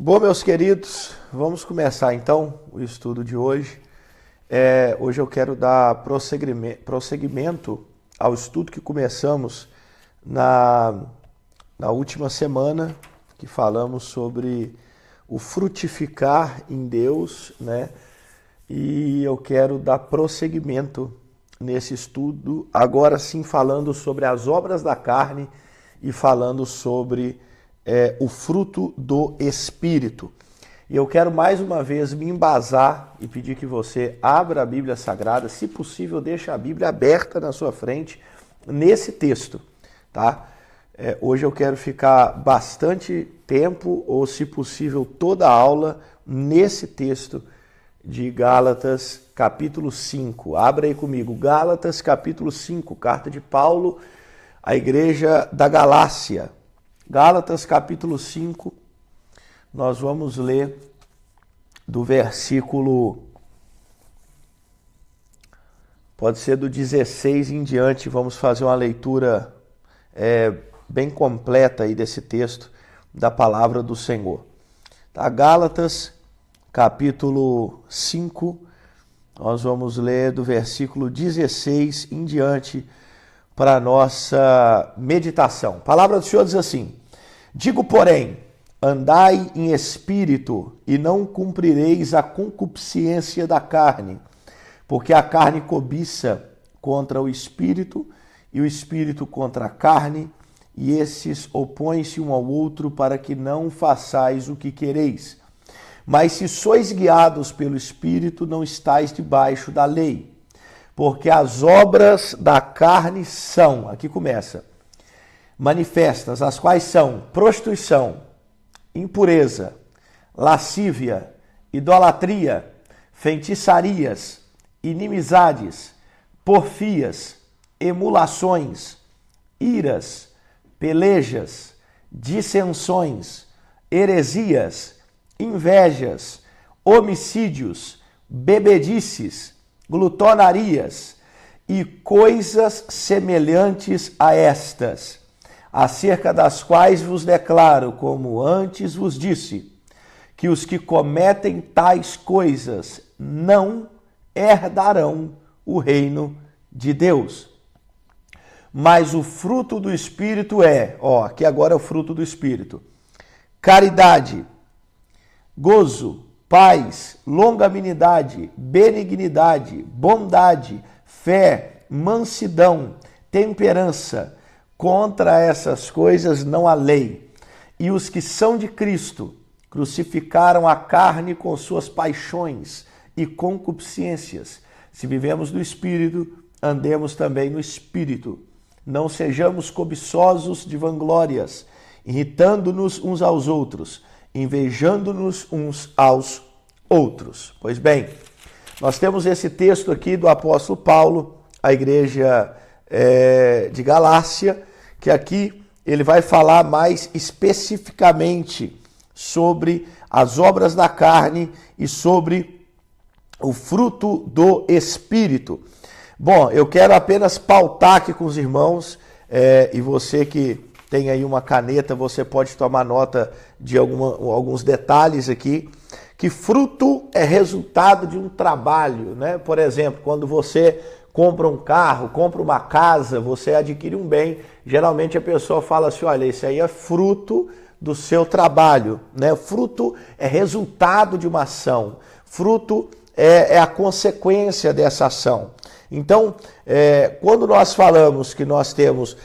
Bom, meus queridos, vamos começar então o estudo de hoje. Hoje eu quero dar prosseguimento ao estudo que começamos na última semana, que falamos sobre o frutificar em Deus, né? E eu quero dar prosseguimento nesse estudo, agora sim falando sobre as obras da carne e falando sobre o fruto do Espírito. E eu quero mais uma vez me embasar e pedir que você abra a Bíblia Sagrada, se possível deixe a Bíblia aberta na sua frente nesse texto, tá? Hoje eu quero ficar bastante tempo, ou se possível toda a aula, nesse texto de Gálatas capítulo 5. Abra aí comigo, Gálatas capítulo 5, carta de Paulo à igreja da Galácia. Gálatas capítulo 5, nós vamos ler do versículo, pode ser do 16 em diante, vamos fazer uma leitura bem completa aí desse texto da palavra do Senhor. Tá? Gálatas capítulo 5, nós vamos ler do versículo 16 em diante para a nossa meditação. A palavra do Senhor diz assim: digo, porém, andai em espírito e não cumprireis a concupiscência da carne, porque a carne cobiça contra o espírito e o espírito contra a carne, e esses opõem-se um ao outro para que não façais o que quereis. Mas se sois guiados pelo espírito, não estáis debaixo da lei. Porque as obras da carne são, aqui começa, manifestas, as quais são prostituição, impureza, lascívia, idolatria, feitiçarias, inimizades, porfias, emulações, iras, pelejas, dissensões, heresias, invejas, homicídios, bebedices, glutonarias e coisas semelhantes a estas, acerca das quais vos declaro, como antes vos disse, que os que cometem tais coisas não herdarão o reino de Deus. Mas o fruto do Espírito aqui agora é o fruto do Espírito: caridade, gozo, paz, longanimidade, benignidade, bondade, fé, mansidão, temperança. Contra essas coisas não há lei. E os que são de Cristo crucificaram a carne com suas paixões e concupiscências. Se vivemos no Espírito, andemos também no Espírito. Não sejamos cobiçosos de vanglórias, irritando-nos uns aos outros, invejando-nos uns aos outros. Pois bem, nós temos esse texto aqui do apóstolo Paulo, à igreja de Galácia, que aqui ele vai falar mais especificamente sobre as obras da carne e sobre o fruto do Espírito. Bom, eu quero apenas pautar aqui com os irmãos, e você que tem aí uma caneta, você pode tomar nota de alguns detalhes aqui, que fruto é resultado de um trabalho, né? Por exemplo, quando você compra um carro, compra uma casa, você adquire um bem, geralmente a pessoa fala assim, olha, esse aí é fruto do seu trabalho, né? Fruto é resultado de uma ação, fruto é a consequência dessa ação. Então, quando nós falamos que nós temos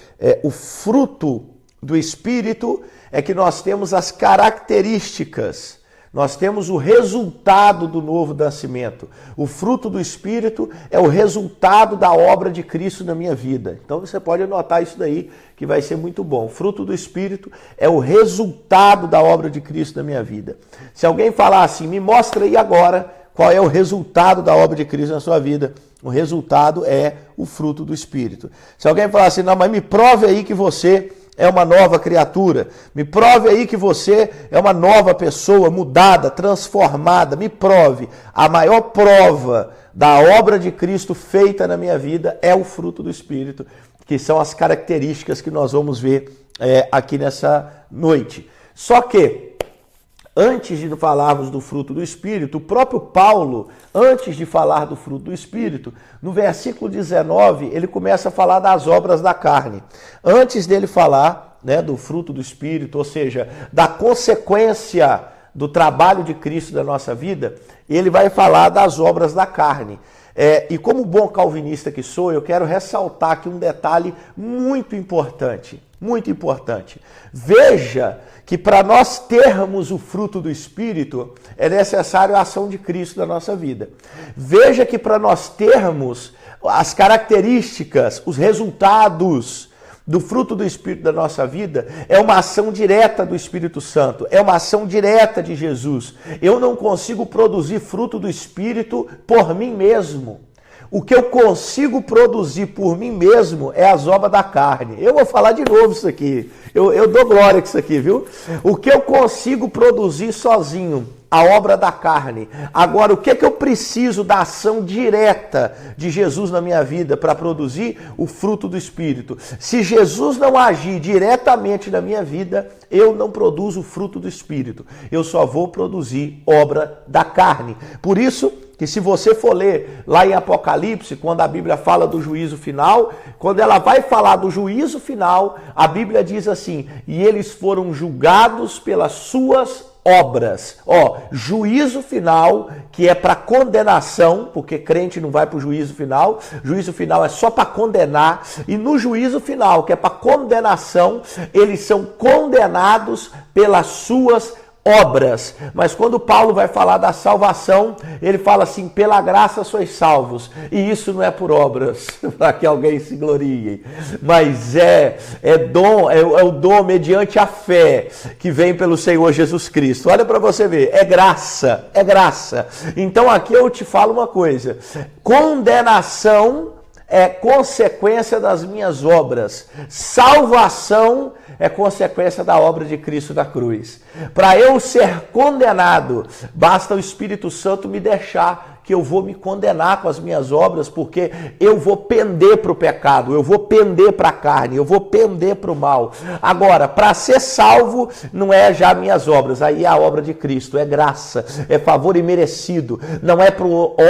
o fruto do Espírito, é que nós temos as características, nós temos o resultado do novo nascimento. O fruto do Espírito é o resultado da obra de Cristo na minha vida. Então você pode anotar isso daí, que vai ser muito bom. O fruto do Espírito é o resultado da obra de Cristo na minha vida. Se alguém falar assim, me mostra aí agora qual é o resultado da obra de Cristo na sua vida, o resultado é o fruto do Espírito. Se alguém falar assim, não, mas me prove aí que você é uma nova criatura, me prove aí que você é uma nova pessoa, mudada, transformada, me prove. A maior prova da obra de Cristo feita na minha vida é o fruto do Espírito, que são as características que nós vamos ver aqui nessa noite. Só que Antes de falarmos do fruto do Espírito, o próprio Paulo, antes de falar do fruto do Espírito, no versículo 19, ele começa a falar das obras da carne. Antes dele falar, né, do fruto do Espírito, ou seja, da consequência do trabalho de Cristo na nossa vida, ele vai falar das obras da carne. E como bom calvinista que sou, eu quero ressaltar aqui um detalhe muito importante. Muito importante. Veja que para nós termos o fruto do Espírito, é necessário a ação de Cristo na nossa vida. Veja que para nós termos as características, os resultados do fruto do Espírito da nossa vida, é uma ação direta do Espírito Santo, é uma ação direta de Jesus. Eu não consigo produzir fruto do Espírito por mim mesmo. O que eu consigo produzir por mim mesmo é as obras da carne. Eu vou falar de novo isso aqui. Eu dou glória com isso aqui, viu? O que eu consigo produzir sozinho, a obra da carne. Agora, o que eu preciso da ação direta de Jesus na minha vida para produzir o fruto do Espírito? Se Jesus não agir diretamente na minha vida, eu não produzo o fruto do Espírito. Eu só vou produzir obra da carne. Por isso que se você for ler lá em Apocalipse, quando a Bíblia fala do juízo final, quando ela vai falar do juízo final, a Bíblia diz assim: e eles foram julgados pelas suas obras. Juízo final, que é para condenação, porque crente não vai para o juízo final é só para condenar, e no juízo final, que é para condenação, eles são condenados pelas suas obras. Mas quando Paulo vai falar da salvação, ele fala assim: pela graça sois salvos, e isso não é por obras, para que alguém se glorie, mas é o dom mediante a fé que vem pelo Senhor Jesus Cristo. Olha para você ver, é graça. Então aqui eu te falo uma coisa: condenação é consequência das minhas obras, salvação é consequência da obra de Cristo na cruz. Para eu ser condenado, basta o Espírito Santo me deixar, que eu vou me condenar com as minhas obras, porque eu vou pender para o pecado, eu vou pender para a carne, eu vou pender para o mal. Agora, para ser salvo, não é já minhas obras, aí é a obra de Cristo, é graça, é favor imerecido, não é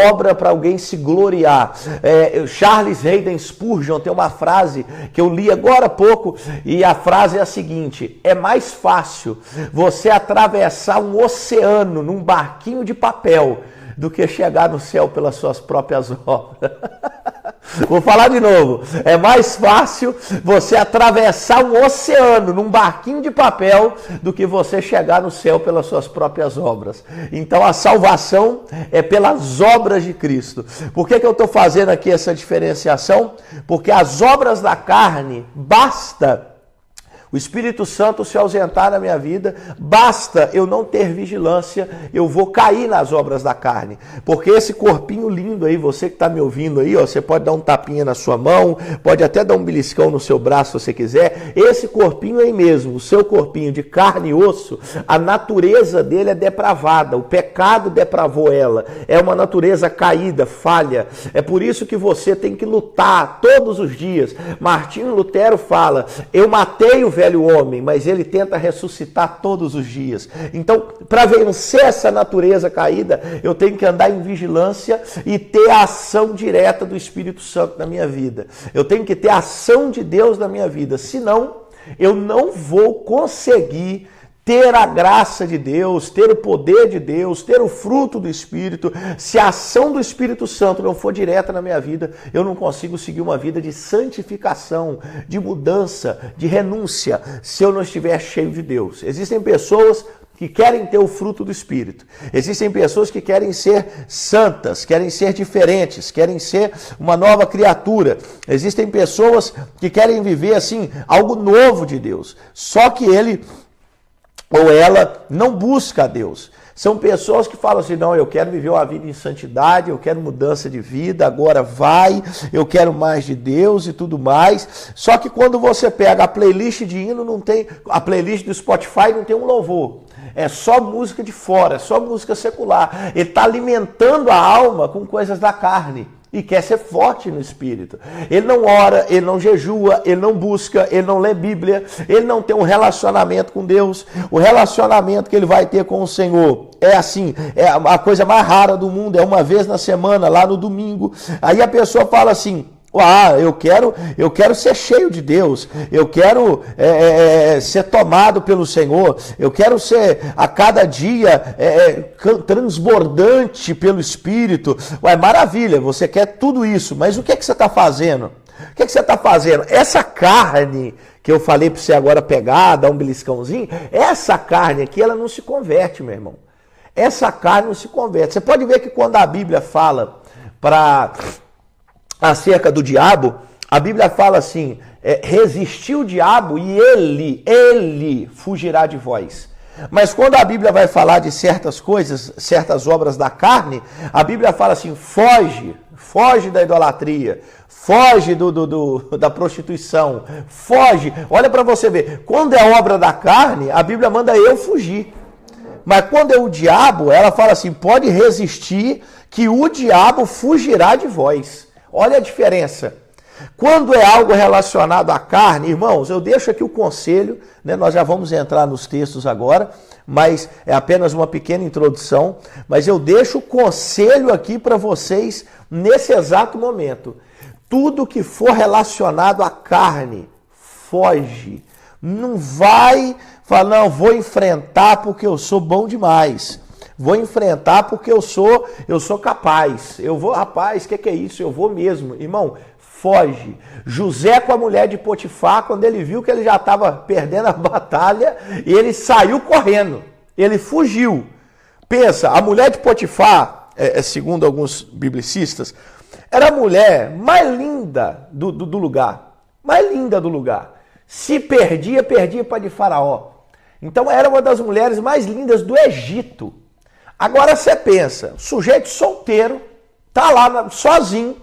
obra para alguém se gloriar. Charles Haddon Spurgeon tem uma frase que eu li agora há pouco, e a frase é a seguinte: é mais fácil você atravessar um oceano num barquinho de papel do que chegar no céu pelas suas próprias obras. Vou falar de novo. É mais fácil você atravessar um oceano num barquinho de papel do que você chegar no céu pelas suas próprias obras. Então a salvação é pelas obras de Cristo. Por que eu estou fazendo aqui essa diferenciação? Porque as obras da carne, basta o Espírito Santo se ausentar na minha vida, basta eu não ter vigilância, eu vou cair nas obras da carne. Porque esse corpinho lindo aí, você que está me ouvindo aí, você pode dar um tapinha na sua mão, pode até dar um beliscão no seu braço se você quiser. Esse corpinho aí mesmo, o seu corpinho de carne e osso, a natureza dele é depravada, o pecado depravou ela. É uma natureza caída, falha. É por isso que você tem que lutar todos os dias. Martinho Lutero fala: eu matei o velho homem, mas ele tenta ressuscitar todos os dias. Então, para vencer essa natureza caída, eu tenho que andar em vigilância e ter a ação direta do Espírito Santo na minha vida. Eu tenho que ter a ação de Deus na minha vida, senão eu não vou conseguir ter a graça de Deus, ter o poder de Deus, ter o fruto do Espírito. Se a ação do Espírito Santo não for direta na minha vida, eu não consigo seguir uma vida de santificação, de mudança, de renúncia, se eu não estiver cheio de Deus. Existem pessoas que querem ter o fruto do Espírito. Existem pessoas que querem ser santas, querem ser diferentes, querem ser uma nova criatura. Existem pessoas que querem viver assim, algo novo de Deus. Só que ele ou ela não busca a Deus. São pessoas que falam assim: não, eu quero viver uma vida em santidade, eu quero mudança de vida, agora vai, eu quero mais de Deus e tudo mais. Só que quando você pega a playlist de hino, não tem, a playlist do Spotify não tem um louvor. É só música de fora, é só música secular. Ele está alimentando a alma com coisas da carne. e quer ser forte no espírito. Ele não ora, ele não jejua, ele não busca, ele não lê Bíblia, ele não tem um relacionamento com Deus. O relacionamento que ele vai ter com o Senhor é assim, é a coisa mais rara do mundo, é uma vez na semana, lá no domingo. Aí a pessoa fala assim: eu quero ser cheio de Deus, eu quero ser tomado pelo Senhor, eu quero ser a cada dia transbordante pelo Espírito. Maravilha, você quer tudo isso, mas o que é que você está fazendo? O que é que você está fazendo? Essa carne que eu falei para você agora pegar, dar um beliscãozinho, essa carne aqui, ela não se converte, meu irmão. Essa carne não se converte. Você pode ver que quando a Bíblia fala acerca do diabo, a Bíblia fala assim: resistir o diabo e ele fugirá de vós. Mas quando a Bíblia vai falar de certas coisas, certas obras da carne, a Bíblia fala assim: foge da idolatria, foge da prostituição, foge. Olha para você ver, quando é obra da carne, a Bíblia manda eu fugir. Mas quando é o diabo, ela fala assim: pode resistir que o diabo fugirá de vós. Olha a diferença. Quando é algo relacionado à carne, irmãos, eu deixo aqui o conselho, né? Nós já vamos entrar nos textos agora, mas é apenas uma pequena introdução. Mas eu deixo o conselho aqui para vocês nesse exato momento. Tudo que for relacionado à carne, foge. Não vai falar: não, vou enfrentar porque eu sou bom demais. Vou enfrentar porque eu sou capaz. Eu vou, rapaz, o que é isso? Eu vou mesmo. Irmão, foge. José com a mulher de Potifar, quando ele viu que ele já estava perdendo a batalha, ele saiu correndo. Ele fugiu. Pensa, a mulher de Potifar, segundo alguns biblicistas, era a mulher mais linda do lugar. Mais linda do lugar. Se perdia para de Faraó. Então era uma das mulheres mais lindas do Egito. Agora você pensa, sujeito solteiro, tá lá sozinho,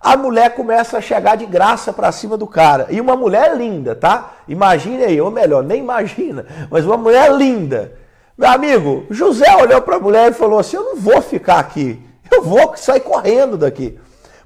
a mulher começa a chegar de graça para cima do cara. E uma mulher linda, tá? Imagine aí, ou melhor, nem imagina, mas uma mulher linda. Meu amigo, José olhou para a mulher e falou assim: eu não vou ficar aqui, eu vou sair correndo daqui.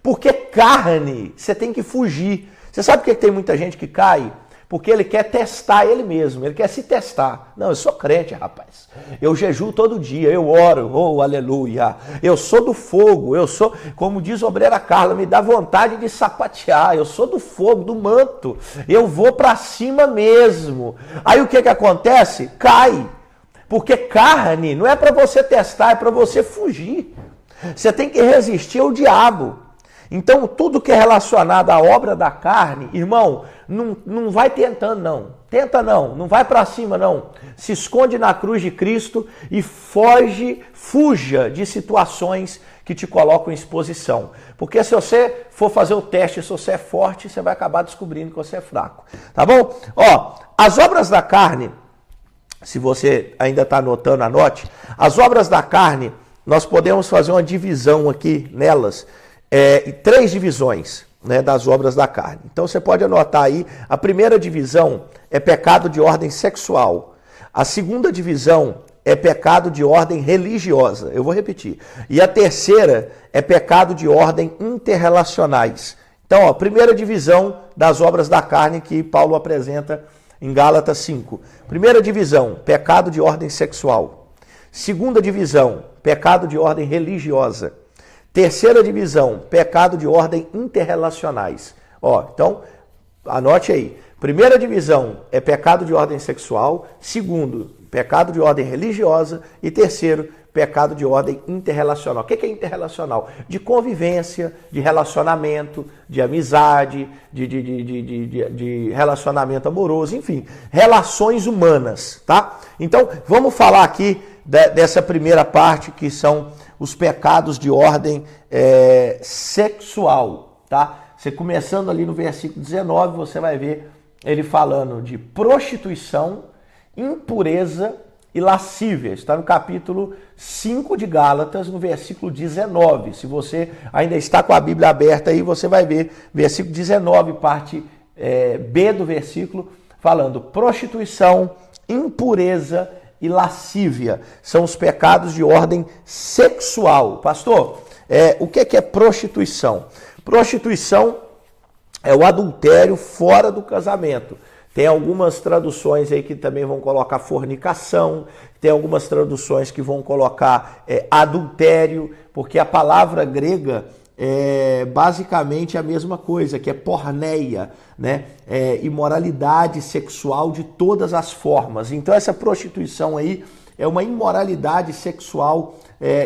Porque carne, você tem que fugir. Você sabe por que tem muita gente que cai? Porque ele quer testar ele mesmo, ele quer se testar. Não, eu sou crente, rapaz. Eu jejuo todo dia, eu oro, oh, aleluia. Eu sou do fogo, eu sou, como diz a obreira Carla, me dá vontade de sapatear. Eu sou do fogo, do manto. Eu vou para cima mesmo. Aí o que acontece? Cai. Porque carne não é para você testar, é para você fugir. Você tem que resistir ao diabo. Então, tudo que é relacionado à obra da carne, irmão, não vai tentando, não. Tenta não vai para cima, não. Se esconde na cruz de Cristo e fuja de situações que te colocam em exposição. Porque se você for fazer o teste, se você é forte, você vai acabar descobrindo que você é fraco. Tá bom? Ó, as obras da carne, se você ainda está anotando, anote. As obras da carne, nós podemos fazer uma divisão aqui nelas, 3 divisões, né, das obras da carne. Então você pode anotar aí: a primeira divisão é pecado de ordem sexual. A segunda divisão é pecado de ordem religiosa. Eu vou repetir. E a terceira é pecado de ordem interrelacionais. Então, ó, primeira divisão das obras da carne que Paulo apresenta em Gálatas 5. Primeira divisão, pecado de ordem sexual. Segunda divisão, pecado de ordem religiosa. Terceira divisão, pecado de ordem interrelacionais. Ó, então, anote aí. Primeira divisão é pecado de ordem sexual. Segundo, pecado de ordem religiosa. E terceiro, pecado de ordem interrelacional. O que é interrelacional? De convivência, de relacionamento, de amizade, de relacionamento amoroso, enfim, relações humanas, tá? Então, vamos falar aqui dessa primeira parte, que são os pecados de ordem sexual, tá? Você começando ali no versículo 19, você vai ver ele falando de prostituição, impureza e lascívia. Está no capítulo 5 de Gálatas, no versículo 19. Se você ainda está com a Bíblia aberta aí, você vai ver versículo 19, parte B do versículo, falando prostituição, impureza e lascívia. São os pecados de ordem sexual. Pastor, O que é prostituição? Prostituição é o adultério fora do casamento. Tem algumas traduções aí que também vão colocar fornicação, tem algumas traduções que vão colocar adultério, porque a palavra grega é basicamente a mesma coisa, que é porneia, né? Imoralidade sexual de todas as formas. Então essa prostituição aí é uma imoralidade sexual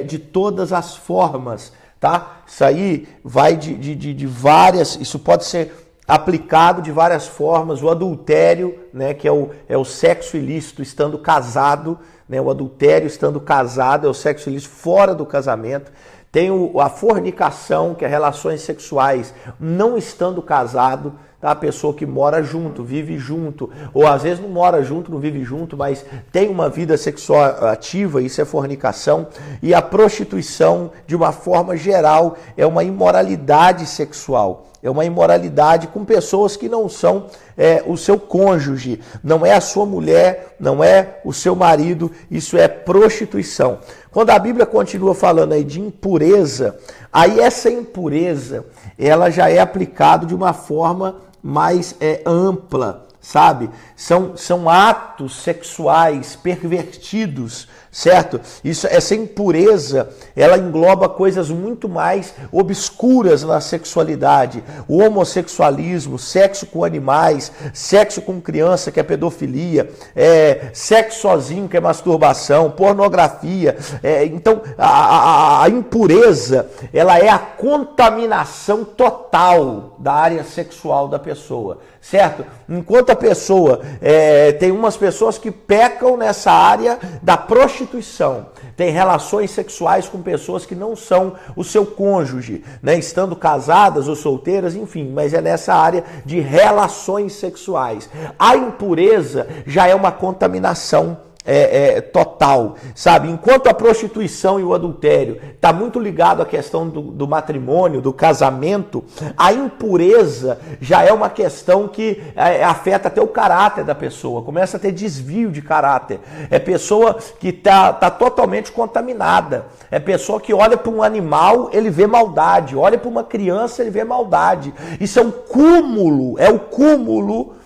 de todas as formas, tá? Isso aí vai de várias, isso pode ser aplicado de várias formas. O adultério, né, que é o sexo ilícito estando casado, né, o adultério estando casado é o sexo ilícito fora do casamento. Tem a fornicação, que é relações sexuais não estando casado, tá? A pessoa que mora junto, vive junto, ou às vezes não mora junto, não vive junto, mas tem uma vida sexual ativa, isso é fornicação. E a prostituição, de uma forma geral, é uma imoralidade sexual. É uma imoralidade com pessoas que não são o seu cônjuge, não é a sua mulher, não é o seu marido, isso é prostituição. Quando a Bíblia continua falando aí de impureza, aí essa impureza, ela já é aplicada de uma forma mais ampla, sabe? São atos sexuais pervertidos, certo? Essa impureza, ela engloba coisas muito mais obscuras na sexualidade. O homossexualismo, sexo com animais, sexo com criança, que é pedofilia, sexo sozinho, que é masturbação, pornografia. Então, a impureza, ela é a contaminação total da área sexual da pessoa, certo? Enquanto a pessoa, tem umas pessoas que pecam nessa área da prostituição, tem relações sexuais com pessoas que não são o seu cônjuge, né? Estando casadas ou solteiras, enfim, mas é nessa área de relações sexuais. A impureza já é uma contaminação total, sabe? Enquanto a prostituição e o adultério está muito ligado à questão do matrimônio, do casamento, a impureza já é uma questão que afeta até o caráter da pessoa, começa a ter desvio de caráter. É pessoa que tá totalmente contaminada, é pessoa que olha para um animal, ele vê maldade, olha para uma criança, ele vê maldade. Isso é um cúmulo, é o cúmulo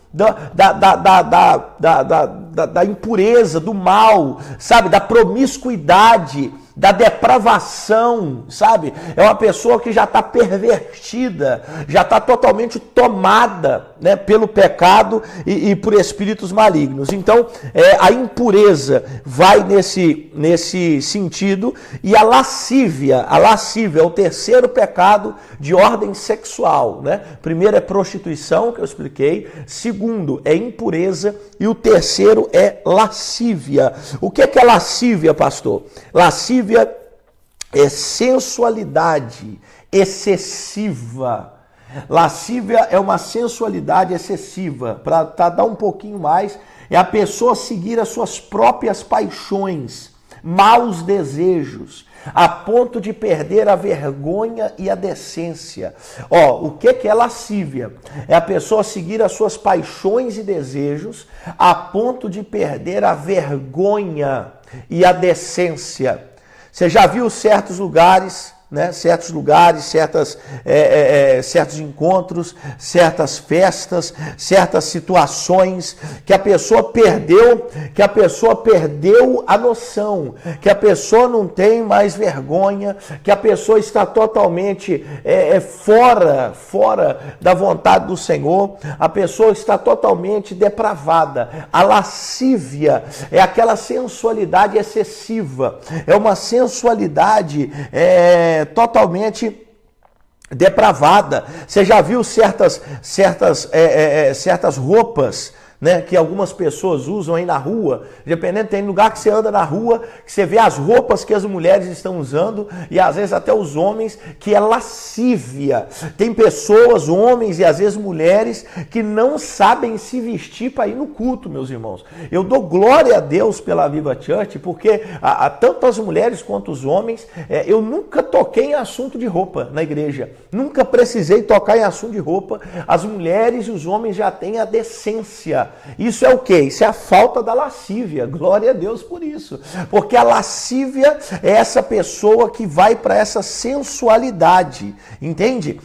da impureza, do mal, sabe? Da promiscuidade, da depravação, sabe? É uma pessoa que já está pervertida, já está totalmente tomada, né, pelo pecado e por espíritos malignos. Então, a impureza vai nesse sentido, e a lascívia é o terceiro pecado de ordem sexual, né? Primeiro é prostituição, que eu expliquei, segundo é impureza, e o terceiro é lascívia. O que é lascívia, pastor? Lascívia é sensualidade excessiva. Lascívia é uma sensualidade excessiva. Para dar um pouquinho mais, é a pessoa seguir as suas próprias paixões, maus desejos, a ponto de perder a vergonha e a decência. O que é lascívia? É a pessoa seguir as suas paixões e desejos a ponto de perder a vergonha e a decência. Você já viu certos lugares, né? Certos encontros, certas festas, certas situações que a pessoa perdeu a noção, que a pessoa não tem mais vergonha, que a pessoa está totalmente fora da vontade do Senhor, a pessoa está totalmente depravada. A lascívia é aquela sensualidade excessiva, é uma sensualidade totalmente depravada. Você já viu certas roupas, né, que algumas pessoas usam aí na rua, dependendo, tem lugar que você anda na rua, que você vê as roupas que as mulheres estão usando, e às vezes até os homens, que é lascívia. Tem pessoas, homens e às vezes mulheres, que não sabem se vestir para ir no culto, meus irmãos. Eu dou glória a Deus pela Viva Church, porque tanto as mulheres quanto os homens, eu nunca toquei em assunto de roupa na igreja, nunca precisei tocar em assunto de roupa. As mulheres e os homens já têm a decência, lascívia. Isso é o quê? Isso é a falta da lascívia. Glória a Deus por isso. Porque a lascívia é essa pessoa que vai para essa sensualidade, entende?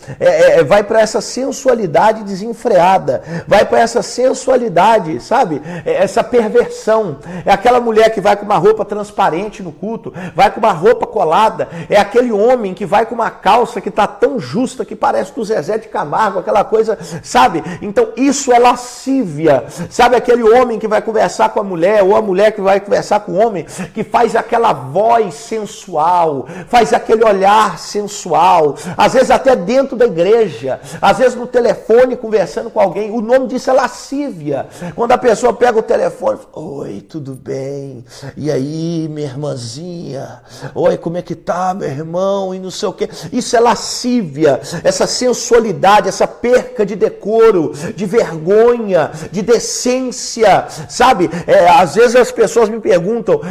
Vai para essa sensualidade desenfreada, vai para essa sensualidade, sabe? Essa perversão. É aquela mulher que vai com uma roupa transparente no culto, vai com uma roupa colada, é aquele homem que vai com uma calça que está tão justa que parece do Zezé de Camargo, aquela coisa, sabe? Então isso é lascívia. Sabe aquele homem que vai conversar com a mulher, ou a mulher que vai conversar com o homem, que faz aquela voz sensual, faz aquele olhar sensual, às vezes até dentro da igreja, às vezes no telefone conversando com alguém. O nome disso é lascívia. Quando a pessoa pega o telefone, oi, tudo bem? E aí, minha irmãzinha? Oi, como é que tá, meu irmão? E não sei o quê. Isso é lascívia, essa sensualidade, essa perca de decoro, de vergonha, de decência, sabe? Às vezes as pessoas me perguntam,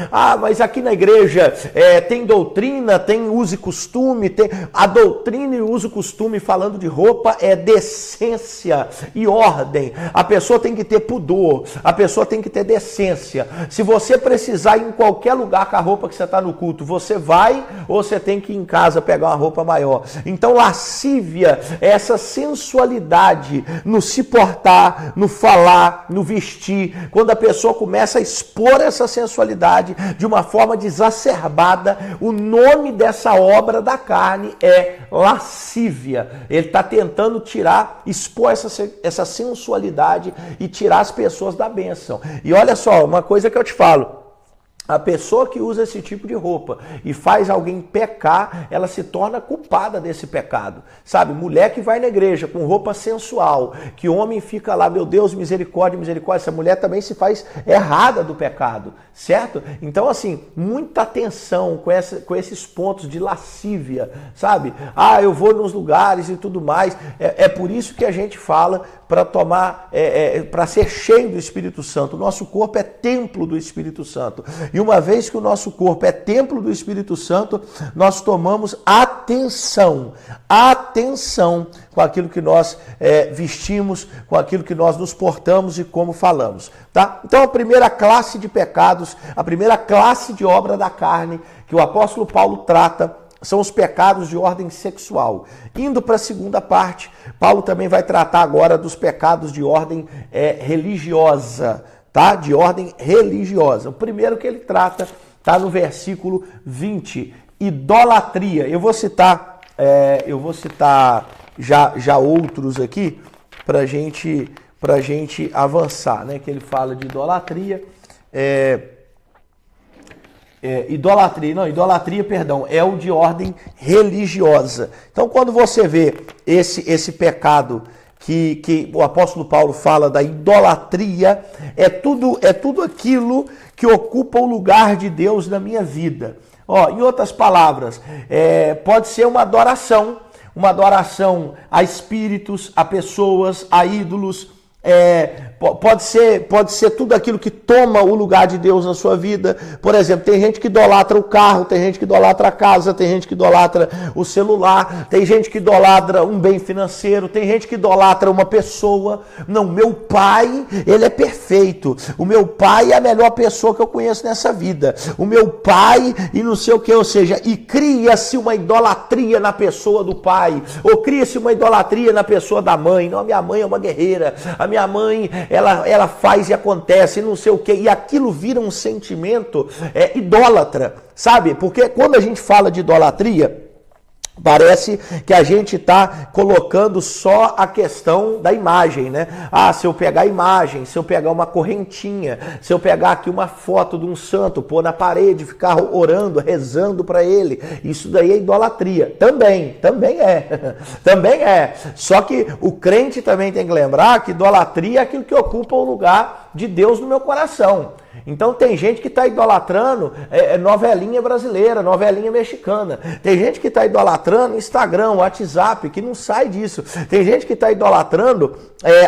mas aqui na igreja tem doutrina, tem uso e costume, tem... A doutrina e o uso e costume falando de roupa é decência e ordem. A pessoa tem que ter pudor, a pessoa tem que ter decência. Se você precisar ir em qualquer lugar com a roupa que você está no culto, você vai, ou você tem que ir em casa pegar uma roupa maior. Então lascívia é essa sensualidade no se portar, no falar, no vestir. Quando a pessoa começa a expor essa sensualidade de uma forma exacerbada, o nome dessa obra da carne é lascívia. Ele está tentando expor essa sensualidade e tirar as pessoas da bênção. E olha só, uma coisa que eu te falo. A pessoa que usa esse tipo de roupa e faz alguém pecar, ela se torna culpada desse pecado. Sabe, mulher que vai na igreja com roupa sensual, que homem fica lá, meu Deus, misericórdia, misericórdia, essa mulher também se faz errada do pecado, certo? Então, assim, muita atenção com esses pontos de lascívia, sabe? Eu vou nos lugares e tudo mais. É por isso que a gente fala para para ser cheio do Espírito Santo. O nosso corpo é templo do Espírito Santo. E uma vez que o nosso corpo é templo do Espírito Santo, nós tomamos atenção com aquilo que nós vestimos, com aquilo que nós nos portamos e como falamos, tá? Então a primeira classe de pecados, a primeira classe de obra da carne que o apóstolo Paulo trata são os pecados de ordem sexual. Indo para a segunda parte, Paulo também vai tratar agora dos pecados de ordem religiosa, tá? De ordem religiosa. O primeiro que ele trata está no versículo 20, idolatria. Eu vou citar já outros aqui para gente avançar, né? Que ele fala de idolatria. Idolatria, é o de ordem religiosa. Então, quando você vê esse pecado que o apóstolo Paulo fala da idolatria, é tudo aquilo que ocupa o lugar de Deus na minha vida. Em outras palavras, pode ser uma adoração a espíritos, a pessoas, a ídolos. Pode ser tudo aquilo que toma o lugar de Deus na sua vida. Por exemplo, tem gente que idolatra o carro, tem gente que idolatra a casa, tem gente que idolatra o celular, tem gente que idolatra um bem financeiro, tem gente que idolatra uma pessoa. Não, meu pai, ele é perfeito. O meu pai é a melhor pessoa que eu conheço nessa vida. O meu pai e não sei o que, ou seja, e cria-se uma idolatria na pessoa do pai, ou cria-se uma idolatria na pessoa da mãe. Não, a minha mãe é uma guerreira, a minha mãe, ela faz e acontece, não sei o quê, e aquilo vira um sentimento idólatra, sabe? Porque quando a gente fala de idolatria, parece que a gente está colocando só a questão da imagem, né? Se eu pegar a imagem, se eu pegar uma correntinha, se eu pegar aqui uma foto de um santo, pôr na parede, ficar orando, rezando para ele, isso daí é idolatria. Também é. Só que o crente também tem que lembrar que idolatria é aquilo que ocupa o lugar de Deus no meu coração. Então tem gente que está idolatrando novelinha brasileira, novelinha mexicana. Tem gente que está idolatrando Instagram, WhatsApp, que não sai disso. Tem gente que está idolatrando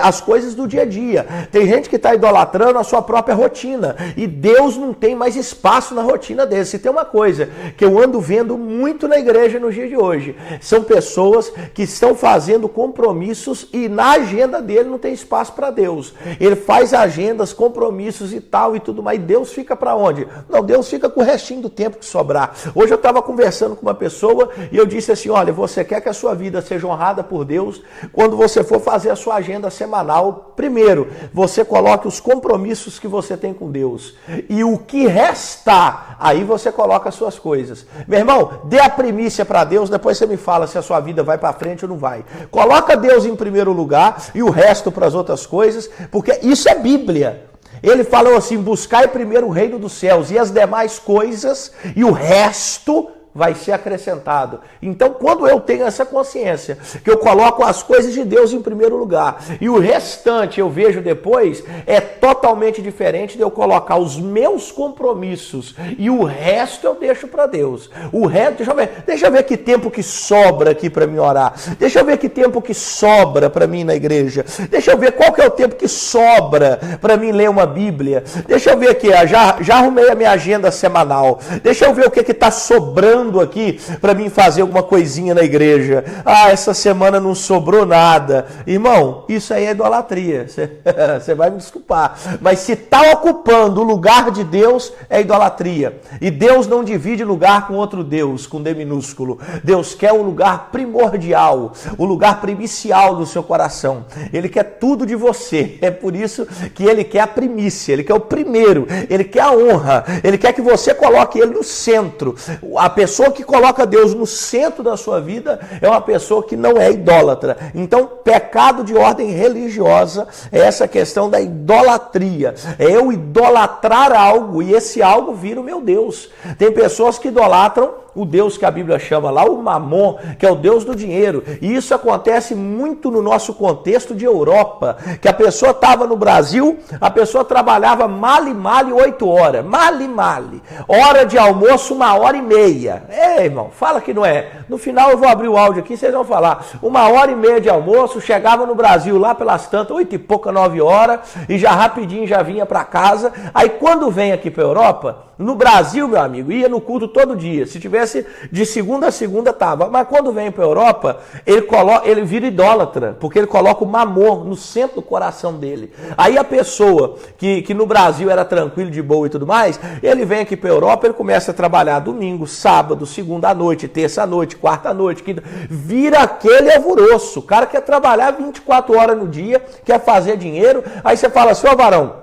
as coisas do dia a dia. Tem gente que está idolatrando a sua própria rotina. E Deus não tem mais espaço na rotina dele. Se tem uma coisa que eu ando vendo muito na igreja nos dias de hoje, são pessoas que estão fazendo compromissos e na agenda dele não tem espaço para Deus. Ele faz agendas, compromissos e tal e tudo mais. E Deus fica para onde? Não, Deus fica com o restinho do tempo que sobrar. Hoje eu estava conversando com uma pessoa e eu disse assim, olha, você quer que a sua vida seja honrada por Deus? Quando você for fazer a sua agenda semanal, primeiro, você coloque os compromissos que você tem com Deus. E o que restar, aí você coloca as suas coisas. Meu irmão, dê a primícia para Deus, depois você me fala se a sua vida vai para frente ou não vai. Coloca Deus em primeiro lugar e o resto para as outras coisas, porque isso é Bíblia. Ele falou assim, buscai primeiro o reino dos céus e as demais coisas e o resto vai ser acrescentado. Então, quando eu tenho essa consciência, que eu coloco as coisas de Deus em primeiro lugar, e o restante eu vejo depois, é totalmente diferente de eu colocar os meus compromissos, e o resto eu deixo para Deus. O resto, deixa eu ver que tempo que sobra aqui para mim orar, deixa eu ver que tempo que sobra para mim ir na igreja, deixa eu ver qual que é o tempo que sobra para mim ler uma Bíblia, deixa eu ver aqui, já arrumei a minha agenda semanal, deixa eu ver o que está sobrando aqui para mim fazer alguma coisinha na igreja. Ah, essa semana não sobrou nada. Irmão, isso aí é idolatria. Você vai me desculpar. Mas se está ocupando o lugar de Deus, é idolatria. E Deus não divide lugar com outro Deus, com D minúsculo. Deus quer o lugar primordial, o lugar primicial do seu coração. Ele quer tudo de você. É por isso que ele quer a primícia, ele quer o primeiro, ele quer a honra, ele quer que você coloque ele no centro. A pessoa que coloca Deus no centro da sua vida é uma pessoa que não é idólatra. Então, pecado de ordem religiosa é essa questão da idolatria. É eu idolatrar algo e esse algo vira o meu Deus. Tem pessoas que idolatram o Deus que a Bíblia chama lá, o Mamon, que é o Deus do dinheiro. E isso acontece muito no nosso contexto de Europa, que a pessoa estava no Brasil, a pessoa trabalhava male 8 horas, male. Hora de almoço, 1h30. Irmão, fala que não é. No final eu vou abrir o áudio aqui, vocês vão falar. 1h30 de almoço, chegava no Brasil lá pelas tantas, 8 e pouca, 9 horas, e já rapidinho já vinha para casa. Aí quando vem aqui para a Europa, no Brasil, meu amigo, ia no culto todo dia. Se tivesse de segunda a segunda, tava. Mas quando vem para a Europa, ele vira idólatra, porque ele coloca o mamor no centro do coração dele. Aí a pessoa que no Brasil era tranquilo, de boa e tudo mais, ele vem aqui para a Europa, ele começa a trabalhar domingo, sábado, segunda à noite, terça à noite, quarta à noite, quinta. Vira aquele alvoroço. O cara quer trabalhar 24 horas no dia, quer fazer dinheiro. Aí você fala assim, ô varão,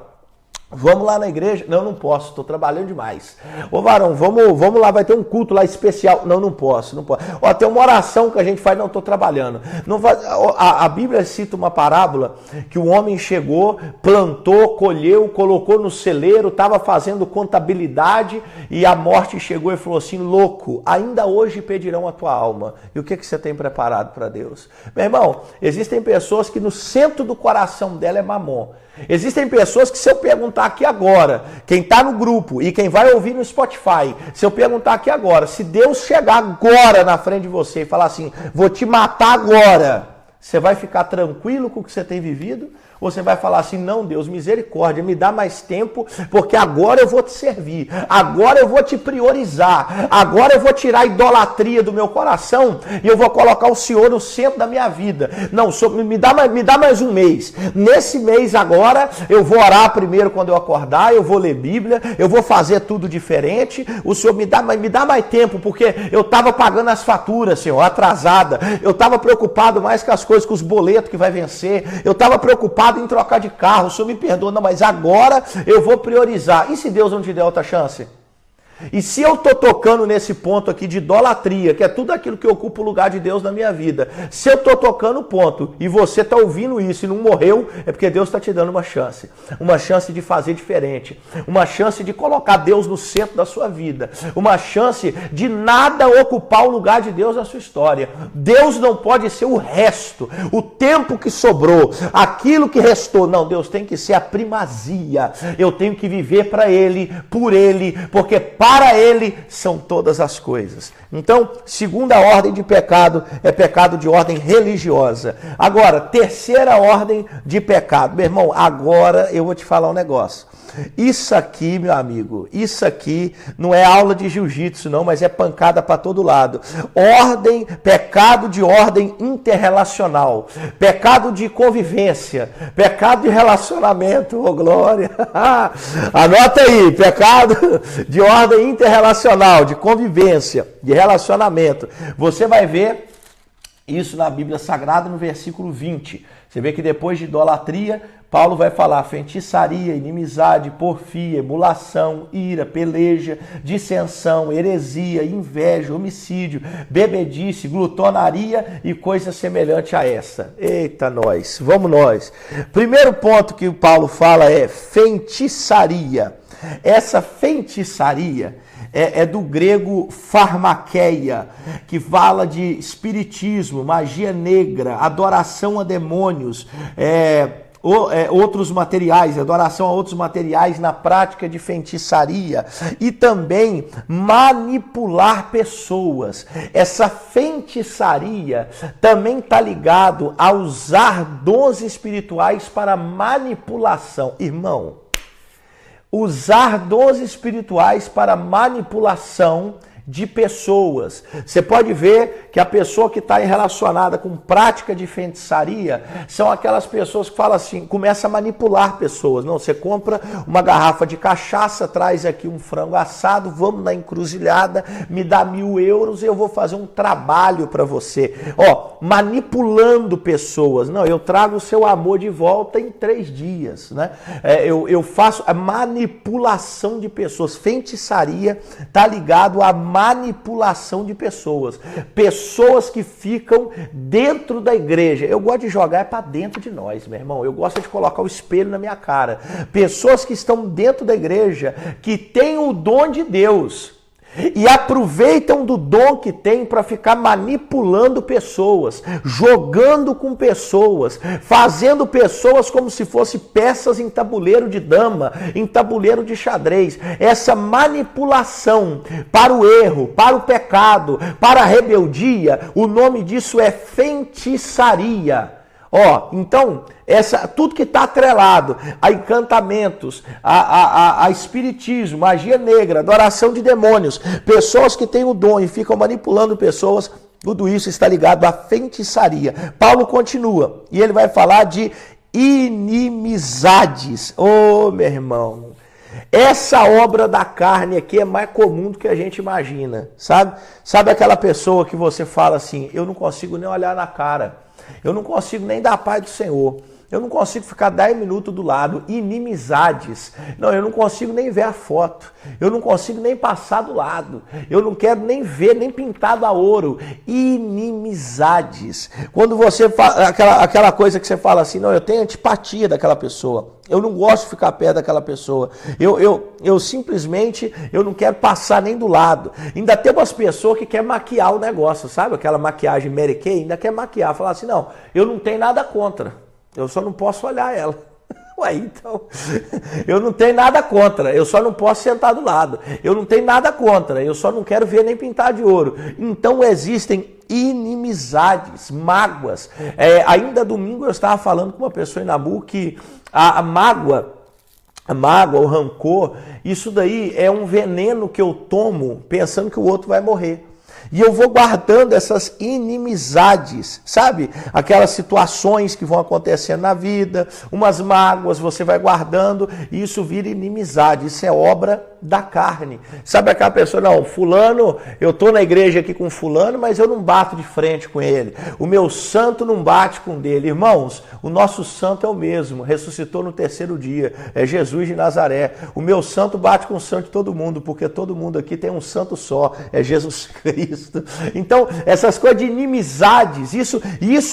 vamos lá na igreja? Não posso, estou trabalhando demais. Ô varão, vamos lá, vai ter um culto lá especial. Não posso. Ó, tem uma oração que a gente faz, não, estou trabalhando. A Bíblia cita uma parábola que o homem chegou, plantou, colheu, colocou no celeiro, estava fazendo contabilidade e a morte chegou e falou assim, louco, ainda hoje pedirão a tua alma. E o que você tem preparado para Deus? Meu irmão, existem pessoas que no centro do coração dela é mamon. Existem pessoas que se eu perguntar aqui agora, quem está no grupo e quem vai ouvir no Spotify, se eu perguntar aqui agora, se Deus chegar agora na frente de você e falar assim, vou te matar agora, você vai ficar tranquilo com o que você tem vivido? Ou você vai falar assim, não Deus, misericórdia, me dá mais tempo, porque agora eu vou te servir, agora eu vou te priorizar, agora eu vou tirar a idolatria do meu coração e eu vou colocar o Senhor no centro da minha vida. Não, me dá mais um mês. Nesse mês agora, eu vou orar primeiro quando eu acordar, eu vou ler Bíblia, eu vou fazer tudo diferente. O Senhor me dá mais tempo, porque eu estava pagando as faturas, Senhor, atrasada. Eu estava preocupado mais com as coisas, com os boletos que vai vencer. Eu estava preocupado em trocar de carro, o Senhor me perdoa, não, mas agora eu vou priorizar. E se Deus não te der outra chance? E se eu estou tocando nesse ponto aqui de idolatria, que é tudo aquilo que ocupa o lugar de Deus na minha vida, se eu estou tocando o ponto e você está ouvindo isso e não morreu, é porque Deus está te dando uma chance de fazer diferente, uma chance de colocar Deus no centro da sua vida, uma chance de nada ocupar o lugar de Deus na sua história. Deus não pode ser o resto, o tempo que sobrou, aquilo que restou. Não, Deus tem que ser a primazia. Eu tenho que viver para Ele, por Ele, porque para Ele são todas as coisas. Então, segunda ordem de pecado é pecado de ordem religiosa. Agora, terceira ordem de pecado. Meu irmão, agora eu vou te falar um negócio. Isso aqui, meu amigo, isso aqui não é aula de jiu-jitsu não, mas é pancada para todo lado. Pecado de ordem interrelacional, pecado de convivência, pecado de relacionamento, ô glória. Anota aí, pecado de ordem interrelacional, de convivência, de relacionamento. Você vai ver isso na Bíblia Sagrada no versículo 20. Você vê que depois de idolatria, Paulo vai falar feitiçaria, inimizade, porfia, emulação, ira, peleja, dissensão, heresia, inveja, homicídio, bebedice, glutonaria e coisa semelhante a essa. Eita, nós, vamos nós. Primeiro ponto que o Paulo fala é feitiçaria. Essa feitiçaria é do grego farmakeia, que fala de espiritismo, magia negra, adoração a demônios, outros materiais, adoração a outros materiais na prática de feitiçaria e também manipular pessoas. Essa feitiçaria também está ligado a usar dons espirituais para manipulação. Irmão, usar dons espirituais para manipulação de pessoas. Você pode ver que a pessoa que está relacionada com prática de feitiçaria são aquelas pessoas que falam assim, começa a manipular pessoas. Não, você compra uma garrafa de cachaça, traz aqui um frango assado, vamos na encruzilhada, me dá 1.000 euros e eu vou fazer um trabalho para você. Manipulando pessoas. Não, eu trago o seu amor de volta em 3 dias. Né? Eu faço a manipulação de pessoas. Feitiçaria está ligado a manipulação de pessoas. Pessoas que ficam dentro da igreja. Eu gosto de jogar para dentro de nós, meu irmão. Eu gosto de colocar o espelho na minha cara. Pessoas que estão dentro da igreja, que têm o dom de Deus e aproveitam do dom que tem para ficar manipulando pessoas, jogando com pessoas, fazendo pessoas como se fossem peças em tabuleiro de dama, em tabuleiro de xadrez. Essa manipulação para o erro, para o pecado, para a rebeldia, o nome disso é feitiçaria. Então, tudo que está atrelado a encantamentos, a espiritismo, magia negra, adoração de demônios, pessoas que têm o dom e ficam manipulando pessoas, tudo isso está ligado à feitiçaria. Paulo continua e ele vai falar de inimizades. Meu irmão, essa obra da carne aqui é mais comum do que a gente imagina, sabe? Sabe aquela pessoa que você fala assim, eu não consigo nem olhar na cara. Eu não consigo nem dar a paz do Senhor. Eu não consigo ficar 10 minutos do lado. Inimizades. Não, eu não consigo nem ver a foto. Eu não consigo nem passar do lado. Eu não quero nem ver, nem pintado a ouro. Inimizades. Quando você fala, aquela coisa que você fala assim, não, eu tenho antipatia daquela pessoa. Eu não gosto de ficar perto daquela pessoa. Eu simplesmente, eu não quero passar nem do lado. Ainda tem umas pessoas que querem maquiar o negócio, sabe? Aquela maquiagem Mary Kay, ainda quer maquiar. Falar assim, não, eu não tenho nada contra. Eu só não posso olhar ela. Então, eu não tenho nada contra, eu só não posso sentar do lado. Eu não tenho nada contra, eu só não quero ver nem pintar de ouro. Então existem inimizades, mágoas. Ainda domingo eu estava falando com uma pessoa em Nabu que a mágoa, o rancor, isso daí é um veneno que eu tomo pensando que o outro vai morrer. E eu vou guardando essas inimizades, sabe? Aquelas situações que vão acontecendo na vida, umas mágoas, você vai guardando e isso vira inimizade. Isso é obra da carne. Sabe aquela pessoa, não, fulano, eu tô na igreja aqui com fulano, mas eu não bato de frente com ele. O meu santo não bate com o dele. Irmãos, o nosso santo é o mesmo, ressuscitou no terceiro dia, é Jesus de Nazaré. O meu santo bate com o santo de todo mundo, porque todo mundo aqui tem um santo só, é Jesus Cristo. Então, essas coisas de inimizades, isso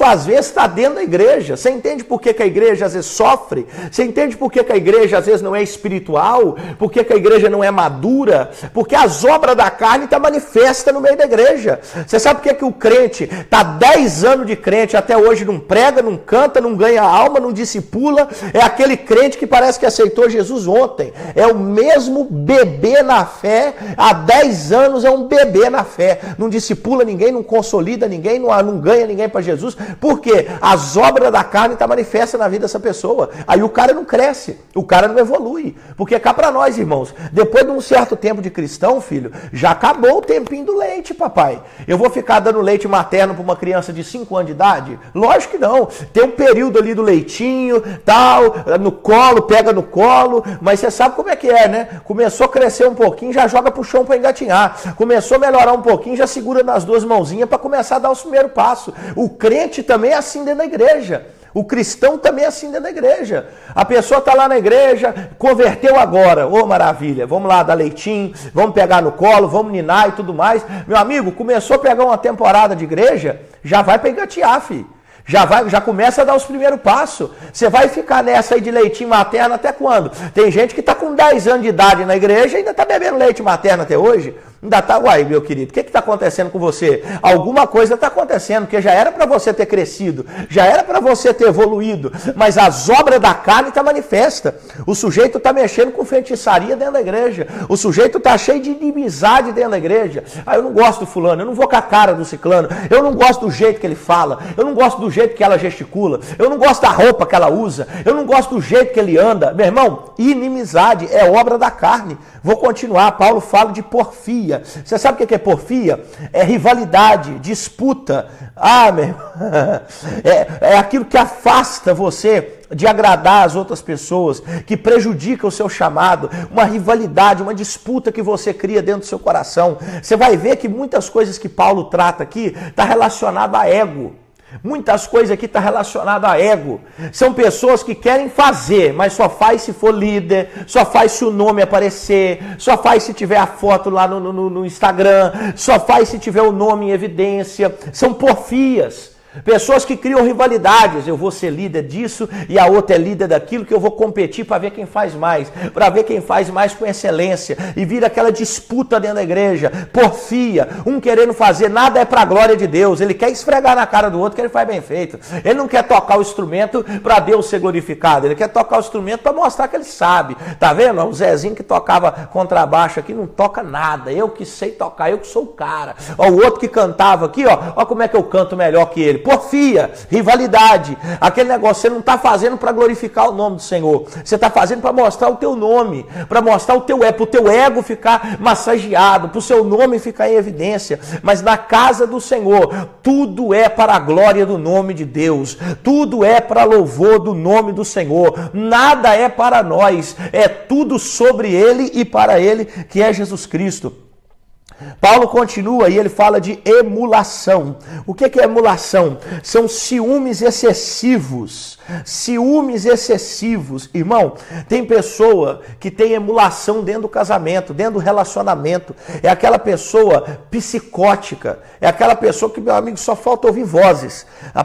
às vezes está dentro da igreja. Você entende por que a igreja às vezes sofre? Você entende por que a igreja às vezes não é espiritual? Por que a igreja não é madura? Porque as obras da carne estão manifestas no meio da igreja. Você sabe por que o crente está 10 anos de crente, até hoje não prega, não canta, não ganha alma, não discipula? É aquele crente que parece que aceitou Jesus ontem. É o mesmo bebê na fé, há 10 anos é um bebê na fé. Não discipula ninguém, não consolida ninguém, não ganha ninguém para Jesus. Por quê? As obras da carne estão manifestas na vida dessa pessoa. Aí o cara não cresce, o cara não evolui. Porque cá para nós, irmãos, depois de um certo tempo de cristão, filho, já acabou o tempinho do leite, papai. Eu vou ficar dando leite materno para uma criança de 5 anos de idade? Lógico que não. Tem um período ali do leitinho, tal, no colo, pega no colo, mas você sabe como é que é, né? Começou a crescer um pouquinho, já joga pro chão para engatinhar. Começou a melhorar um pouquinho, já segura nas duas mãozinhas para começar a dar os primeiros passos. O crente também é assim dentro da igreja. O cristão também é assim dentro da igreja. A pessoa está lá na igreja, converteu agora. Ô, maravilha, vamos lá dar leitinho, vamos pegar no colo, vamos ninar e tudo mais. Meu amigo, começou a pegar uma temporada de igreja, já vai para engatear, filho. Já começa a dar os primeiros passos. Você vai ficar nessa aí de leitinho materno até quando? Tem gente que está com 10 anos de idade na igreja e ainda está bebendo leite materno até hoje. Ainda está, uai, meu querido, o que está acontecendo com você? Alguma coisa está acontecendo, porque já era para você ter crescido, já era para você ter evoluído, mas as obras da carne estão manifestas. O sujeito está mexendo com feitiçaria dentro da igreja, o sujeito está cheio de inimizade dentro da igreja. Ah, eu não gosto do fulano, eu não vou com a cara do ciclano, eu não gosto do jeito que ele fala, eu não gosto do jeito que ela gesticula, eu não gosto da roupa que ela usa, eu não gosto do jeito que ele anda. Meu irmão, inimizade é obra da carne. Vou continuar, Paulo fala de porfia. Você sabe o que é porfia? É rivalidade, disputa. Ah, meu irmão, é aquilo que afasta você de agradar as outras pessoas, que prejudica o seu chamado, uma rivalidade, uma disputa que você cria dentro do seu coração. Você vai ver que muitas coisas que Paulo trata aqui está relacionado a ego. Muitas coisas aqui estão relacionadas a ego. São pessoas que querem fazer, mas só faz se for líder, só faz se o nome aparecer, só faz se tiver a foto lá no Instagram, só faz se tiver o nome em evidência. São porfias. Pessoas que criam rivalidades, eu vou ser líder disso e a outra é líder daquilo, que eu vou competir para ver quem faz mais, para ver quem faz mais com excelência, e vira aquela disputa dentro da igreja, porfia, um querendo fazer, nada é para a glória de Deus, ele quer esfregar na cara do outro que ele faz bem feito, ele não quer tocar o instrumento para Deus ser glorificado, ele quer tocar o instrumento para mostrar que ele sabe, tá vendo? O Zezinho que tocava contrabaixo aqui não toca nada, eu que sei tocar, eu que sou o cara, ó, o outro que cantava aqui, ó como é que eu canto melhor que ele. Porfia, rivalidade, aquele negócio, você não está fazendo para glorificar o nome do Senhor, você está fazendo para mostrar o teu nome, para mostrar o teu ego, para o teu ego ficar massageado, para o seu nome ficar em evidência. Mas na casa do Senhor, tudo é para a glória do nome de Deus, tudo é para louvor do nome do Senhor, nada é para nós, é tudo sobre Ele e para Ele, que é Jesus Cristo. Paulo continua e ele fala de emulação. O que é emulação? São ciúmes excessivos. Ciúmes excessivos. Irmão, tem pessoa que tem emulação dentro do casamento, dentro do relacionamento. É aquela pessoa psicótica. É aquela pessoa que, meu amigo, só falta ouvir vozes. A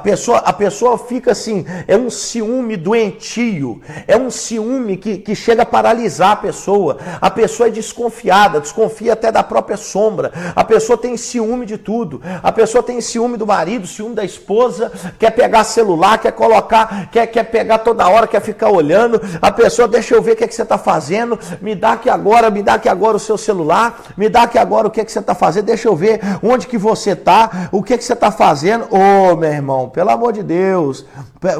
pessoa fica assim, é um ciúme doentio. É um ciúme que chega a paralisar a pessoa. A pessoa é desconfiada, desconfia até da própria sombra. A pessoa tem ciúme de tudo. A pessoa tem ciúme do marido, ciúme da esposa, quer pegar celular, quer colocar, quer pegar toda hora, quer ficar olhando. A pessoa, deixa eu ver o que você está fazendo, me dá aqui agora o seu celular, me dá aqui agora o que você está fazendo, deixa eu ver onde que você está, o que você está fazendo. Ô, meu irmão, pelo amor de Deus,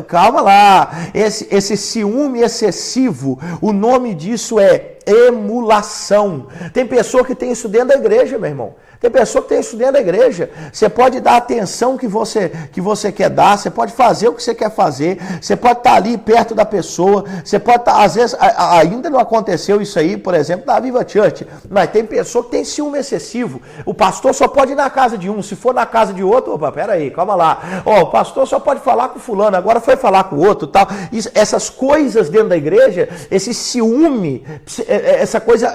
calma lá. Esse ciúme excessivo, o nome disso é emulação. Tem pessoa que tem isso dentro da igreja, meu irmão. Tem pessoa que tem isso dentro da igreja. Você pode dar a atenção que você quer dar, você pode fazer o que você quer fazer, você pode estar ali perto da pessoa, você pode estar, às vezes, ainda não aconteceu isso aí, por exemplo, na Viva Church, mas tem pessoa que tem ciúme excessivo. O pastor só pode ir na casa de um, se for na casa de outro, opa, peraí, calma lá. Ó, o pastor só pode falar com fulano, agora foi falar com o outro, tal. Essas coisas dentro da igreja, esse ciúme, essa coisa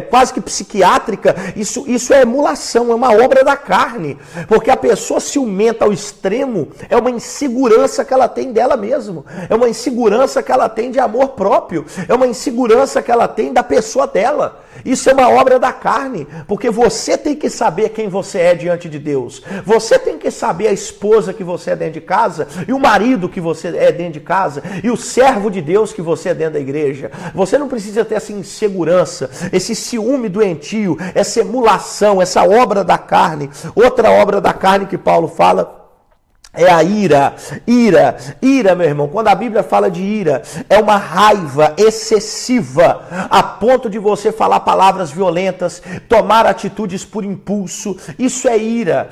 quase que psiquiátrica, isso é emulação. É uma obra da carne, porque a pessoa ciumenta ao extremo é uma insegurança que ela tem dela mesma, é uma insegurança que ela tem de amor próprio, é uma insegurança que ela tem da pessoa dela. Isso é uma obra da carne, porque você tem que saber quem você é diante de Deus, você tem que saber a esposa que você é dentro de casa, e o marido que você é dentro de casa, e o servo de Deus que você é dentro da igreja. Você não precisa ter essa insegurança, esse ciúme doentio, essa emulação, essa obra da carne. Outra obra da carne que Paulo fala é a ira. Ira, meu irmão, quando a Bíblia fala de ira, é uma raiva excessiva, a ponto de você falar palavras violentas, tomar atitudes por impulso. Isso é ira.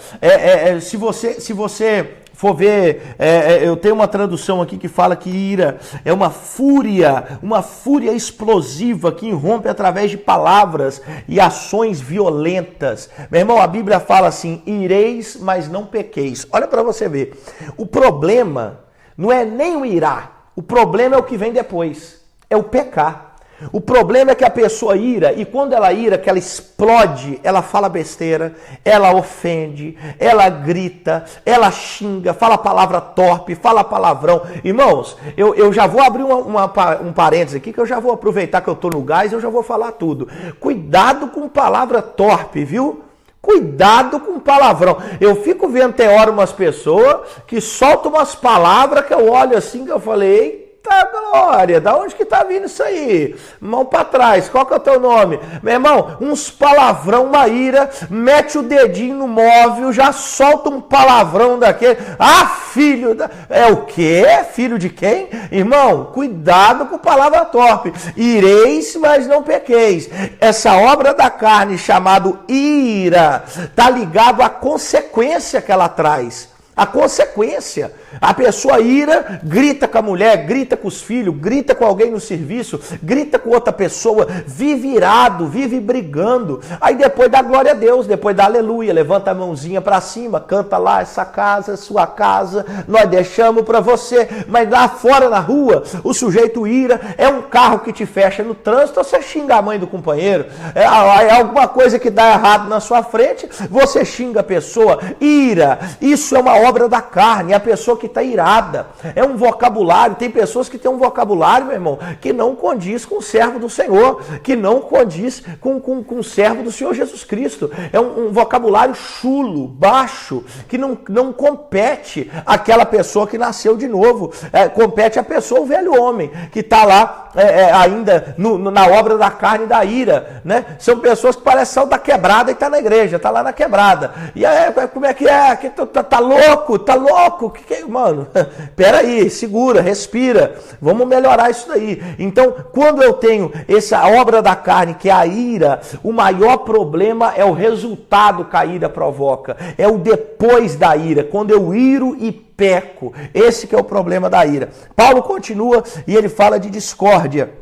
Se você for ver, eu tenho uma tradução aqui que fala que ira é uma fúria explosiva que irrompe através de palavras e ações violentas. Meu irmão, a Bíblia fala assim: ireis, mas não pequeis. Olha para você ver. O problema não é nem o irar, o problema é o que vem depois, é o pecar. O problema é que a pessoa ira, e quando ela ira, que ela explode, ela fala besteira, ela ofende, ela grita, ela xinga, fala palavra torpe, fala palavrão. Irmãos, eu já vou abrir um parênteses aqui, que eu já vou aproveitar que eu estou no gás e eu já vou falar tudo. Cuidado com palavra torpe, viu? Cuidado com palavrão. Eu fico vendo, tem hora, umas pessoas que soltam umas palavras que eu olho assim, que eu falei: eita glória, da onde que tá vindo isso aí? Mão pra trás, qual que é o teu nome? Meu irmão, uns palavrão, uma ira, mete o dedinho no móvel, já solta um palavrão daquele. Ah, filho da... É o quê? Filho de quem? Irmão, cuidado com palavra torpe. Ireis, mas não pequeis. Essa obra da carne chamada ira tá ligado à consequência que ela traz. A consequência, a pessoa ira, grita com a mulher, grita com os filhos, grita com alguém no serviço, grita com outra pessoa, vive irado, vive brigando. Aí depois dá glória a Deus, depois dá aleluia, levanta a mãozinha para cima, canta lá: essa casa, sua casa, nós deixamos para você. Mas lá fora na rua, o sujeito ira, é um carro que te fecha no trânsito, você xinga a mãe do companheiro, é alguma coisa que dá errado na sua frente, você xinga a pessoa. Ira, isso é uma obra da carne, a pessoa que está irada. É um vocabulário, tem pessoas que têm um vocabulário, meu irmão, que não condiz com o servo do Senhor, que não condiz com o servo do Senhor Jesus Cristo. É um vocabulário chulo, baixo, que não compete àquela pessoa que nasceu de novo. Compete à pessoa, o velho homem, que está lá ainda na obra da carne e da ira, né? São pessoas que parecem sal da quebrada e está na igreja, está lá na quebrada. E aí, como é que é? Tá louco? Tá louco? Que é? Mano, peraí, segura, respira, vamos melhorar isso daí. Então, quando eu tenho essa obra da carne, que é a ira, o maior problema é o resultado que a ira provoca, é o depois da ira, quando eu iro e peco. Esse que é o problema da ira. Paulo continua e ele fala de discórdia.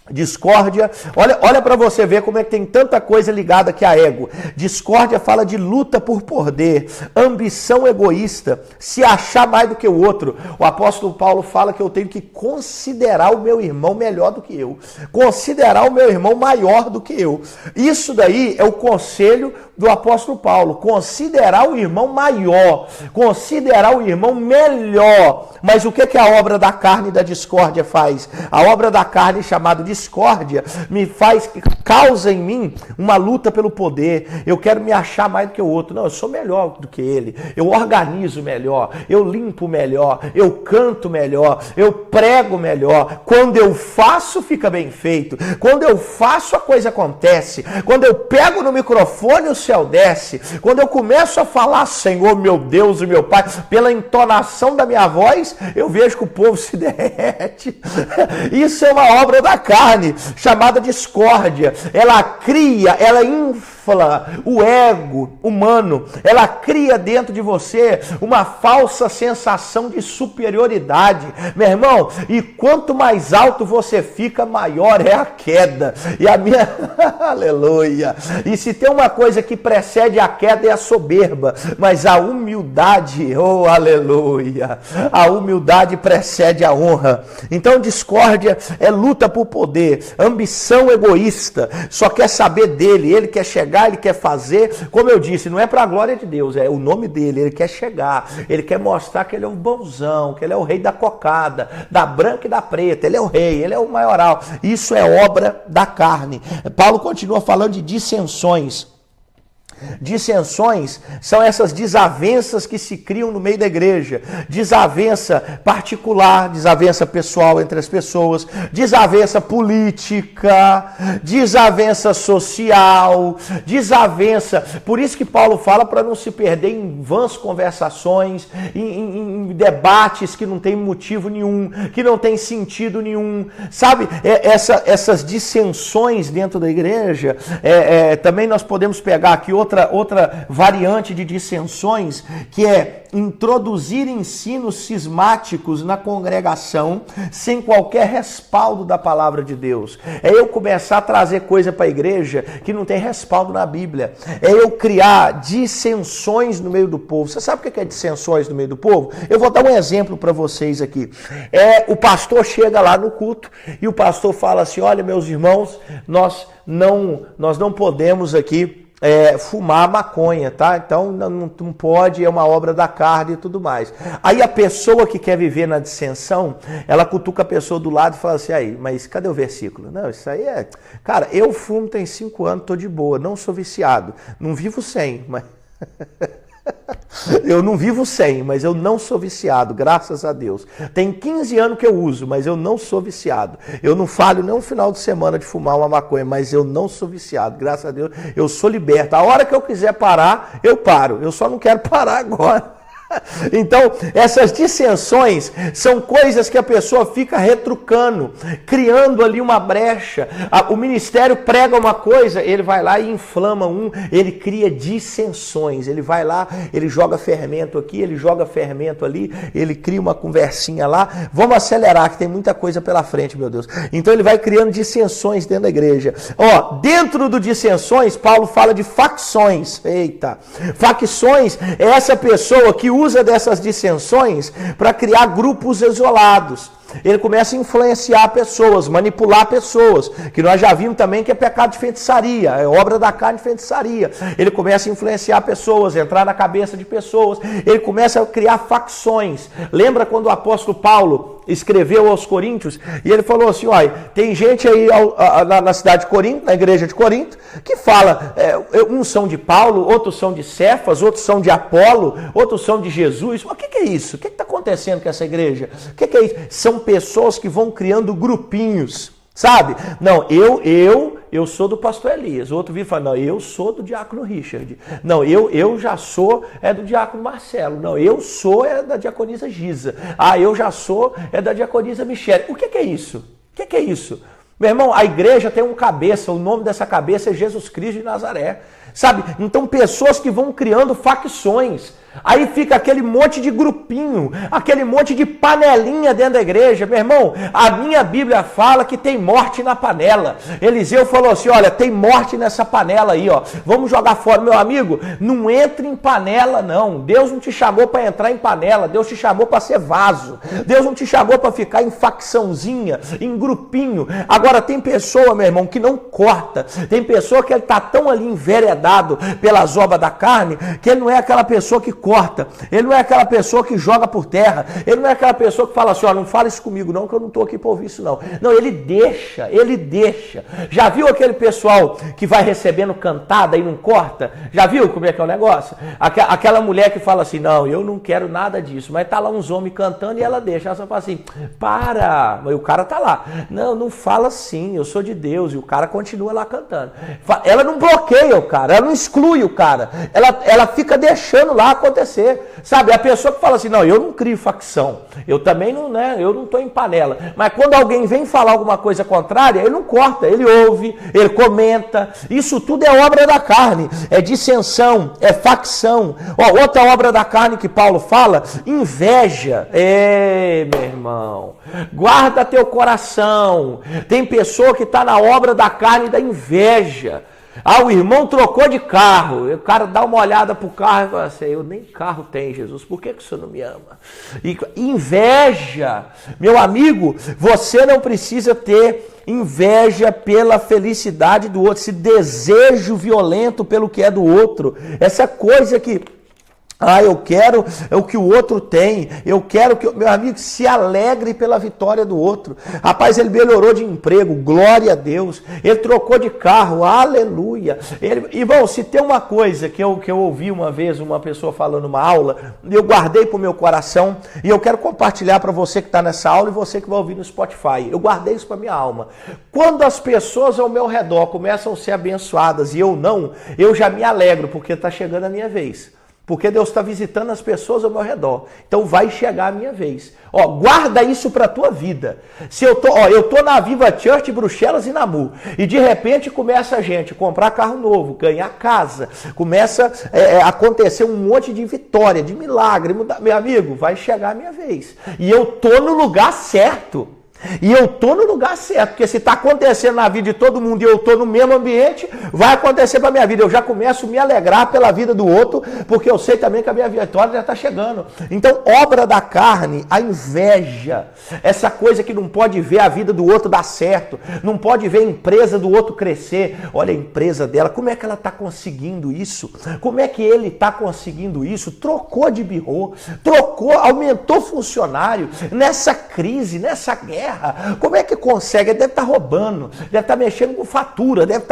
Discórdia, olha para você ver como é que tem tanta coisa ligada aqui a ego. Discórdia fala de luta por poder, ambição egoísta, se achar mais do que o outro. O apóstolo Paulo fala que eu tenho que considerar o meu irmão melhor do que eu, considerar o meu irmão maior do que eu. Isso daí é o conselho do apóstolo Paulo, considerar o irmão maior, considerar o irmão melhor. Mas o que a obra da carne e da discórdia faz? A obra da carne, chamada discórdia, causa em mim uma luta pelo poder. Eu quero me achar mais do que o outro. Não, eu sou melhor do que ele. Eu organizo melhor, eu limpo melhor, eu canto melhor, eu prego melhor. Quando eu faço, fica bem feito. Quando eu faço, a coisa acontece. Quando eu pego no microfone, o céu desce, quando eu começo a falar Senhor, meu Deus e meu Pai, pela entonação da minha voz, eu vejo que o povo se derrete. Isso é uma obra da carne, chamada discórdia. Ela cria, ela infla o ego humano, ela cria dentro de você uma falsa sensação de superioridade, meu irmão, e quanto mais alto você fica, maior é a queda. E a minha aleluia. E se tem uma coisa que precede a queda é a soberba, mas a humildade, oh aleluia, a humildade precede a honra. Então discórdia é luta por poder, ambição egoísta, só quer saber dele, ele quer chegar, ele quer fazer, como eu disse, não é para a glória de Deus, é o nome dele, ele quer chegar, ele quer mostrar que ele é o bonzão, que ele é o rei da cocada, da branca e da preta, ele é o rei, ele é o maioral. Isso é obra da carne. Paulo continua falando de dissensões. Dissensões são essas desavenças que se criam no meio da igreja. Desavença particular, desavença pessoal entre as pessoas, desavença política, desavença social, desavença. Por isso que Paulo fala para não se perder em vãs conversações, em debates que não tem motivo nenhum, que não tem sentido nenhum. Sabe, essas dissensões dentro da igreja, também nós podemos pegar aqui outra variante de dissensões, que é introduzir ensinos cismáticos na congregação sem qualquer respaldo da palavra de Deus. É eu começar a trazer coisa para a igreja que não tem respaldo na Bíblia. É eu criar dissensões no meio do povo. Você sabe o que é dissensões no meio do povo? Eu vou dar um exemplo para vocês aqui. O pastor chega lá no culto e o pastor fala assim: olha, meus irmãos, nós não podemos aqui fumar maconha, tá? Então não pode, é uma obra da carne e tudo mais. Aí a pessoa que quer viver na dissensão, ela cutuca a pessoa do lado e fala assim: aí, mas cadê o versículo? Não, isso aí é... Cara, eu fumo tem 5 anos, tô de boa, não sou viciado, não vivo sem, mas... Eu não vivo sem, mas eu não sou viciado, graças a Deus. Tem 15 anos que eu uso, mas eu não sou viciado. Eu não falho nem um final de semana de fumar uma maconha, mas eu não sou viciado, graças a Deus. Eu sou liberto. A hora que eu quiser parar, eu paro. Eu só não quero parar agora. Então, essas dissensões são coisas que a pessoa fica retrucando, criando ali uma brecha. O ministério prega uma coisa, ele vai lá e inflama ele cria dissensões. Ele vai lá, ele joga fermento aqui, ele joga fermento ali, ele cria uma conversinha lá. Vamos acelerar, que tem muita coisa pela frente, meu Deus. Então ele vai criando dissensões dentro da igreja. Dentro do dissensões, Paulo fala de facções. Eita! Facções é essa pessoa que usa dessas dissensões para criar grupos isolados. Ele começa a influenciar pessoas, manipular pessoas, que nós já vimos também que é pecado de feitiçaria, é obra da carne de feitiçaria. Ele começa a influenciar pessoas, entrar na cabeça de pessoas, ele começa a criar facções. Lembra quando o apóstolo Paulo escreveu aos Coríntios e ele falou assim: olha, tem gente aí na cidade de Corinto, na igreja de Corinto, que fala, uns são de Paulo, outros são de Cefas, outros são de Apolo, outros são de Jesus. Mas o que é isso? O que está acontecendo com essa igreja? O que é isso? São pessoas que vão criando grupinhos, sabe? Não, eu sou do pastor Elias. O outro vira e fala: não, eu sou do diácono Richard. Não, eu já sou do diácono Marcelo. Não, eu sou da diaconisa Giza. Eu já sou da diaconisa Michele. O que é isso? O que é isso? Meu irmão, a igreja tem um cabeça, o nome dessa cabeça é Jesus Cristo de Nazaré. Sabe? Então pessoas que vão criando facções. Aí fica aquele monte de grupinho, aquele monte de panelinha dentro da igreja. Meu irmão, a minha Bíblia fala que tem morte na panela. Eliseu falou assim: olha, tem morte nessa panela aí, ó. Vamos jogar fora. Meu amigo, não entre em panela, não. Deus não te chamou para entrar em panela. Deus te chamou para ser vaso. Deus não te chamou para ficar em facçãozinha, em grupinho. Agora, tem pessoa, meu irmão, que não corta. Tem pessoa que ele está tão ali enveredado pelas obras da carne, que ele não é aquela pessoa que corta, ele não é aquela pessoa que joga por terra, ele não é aquela pessoa que fala assim: ó, não fala isso comigo não, que eu não estou aqui para ouvir isso não. Não, ele deixa. Já viu aquele pessoal que vai recebendo cantada e não corta? Já viu como é que é o negócio? Aquela mulher que fala assim: não, eu não quero nada disso, mas tá lá uns homens cantando e ela deixa, ela só fala assim: para, mas o cara tá lá, não fala assim, eu sou de Deus, e o cara continua lá cantando. Ela não bloqueia o cara, ela não exclui o cara, ela fica deixando lá acontecer, sabe? A pessoa que fala assim, não, eu não crio facção, eu também não, né, eu não estou em panela, mas quando alguém vem falar alguma coisa contrária, ele não corta, ele ouve, ele comenta, isso tudo é obra da carne, é dissensão, é facção. Ó, outra obra da carne que Paulo fala, inveja. Meu irmão, guarda teu coração. Tem pessoa que está na obra da carne da inveja. Ah, o irmão trocou de carro. O cara dá uma olhada pro carro e fala assim, eu nem carro tenho, Jesus, por que o senhor não me ama? E inveja. Meu amigo, você não precisa ter inveja pela felicidade do outro, esse desejo violento pelo que é do outro, essa coisa que eu quero o que o outro tem, eu quero que o meu amigo se alegre pela vitória do outro. Rapaz, ele melhorou de emprego, glória a Deus, ele trocou de carro, aleluia. Irmão, se tem uma coisa que eu ouvi uma vez uma pessoa falando numa aula, eu guardei para o meu coração e eu quero compartilhar para você que está nessa aula e você que vai ouvir no Spotify, eu guardei isso para minha alma. Quando as pessoas ao meu redor começam a ser abençoadas e eu não, eu já me alegro porque está chegando a minha vez. Porque Deus está visitando as pessoas ao meu redor. Então vai chegar a minha vez. Ó, guarda isso para a tua vida. Se eu tô na Viva Church, Bruxelas e Namu, e de repente começa a gente comprar carro novo, ganhar casa, começa a acontecer um monte de vitória, de milagre. Meu amigo, vai chegar a minha vez. E eu tô no lugar certo. E eu tô no lugar certo, porque se está acontecendo na vida de todo mundo e eu tô no mesmo ambiente, vai acontecer para a minha vida. Eu já começo a me alegrar pela vida do outro, porque eu sei também que a minha vitória já está chegando. Então, obra da carne, a inveja, essa coisa que não pode ver a vida do outro dar certo, não pode ver a empresa do outro crescer. Olha a empresa dela, como é que ela está conseguindo isso? Como é que ele está conseguindo isso? Trocou de birô, aumentou funcionário, nessa crise, nessa guerra. Como é que consegue? Ele deve estar roubando, deve estar mexendo com fatura, deve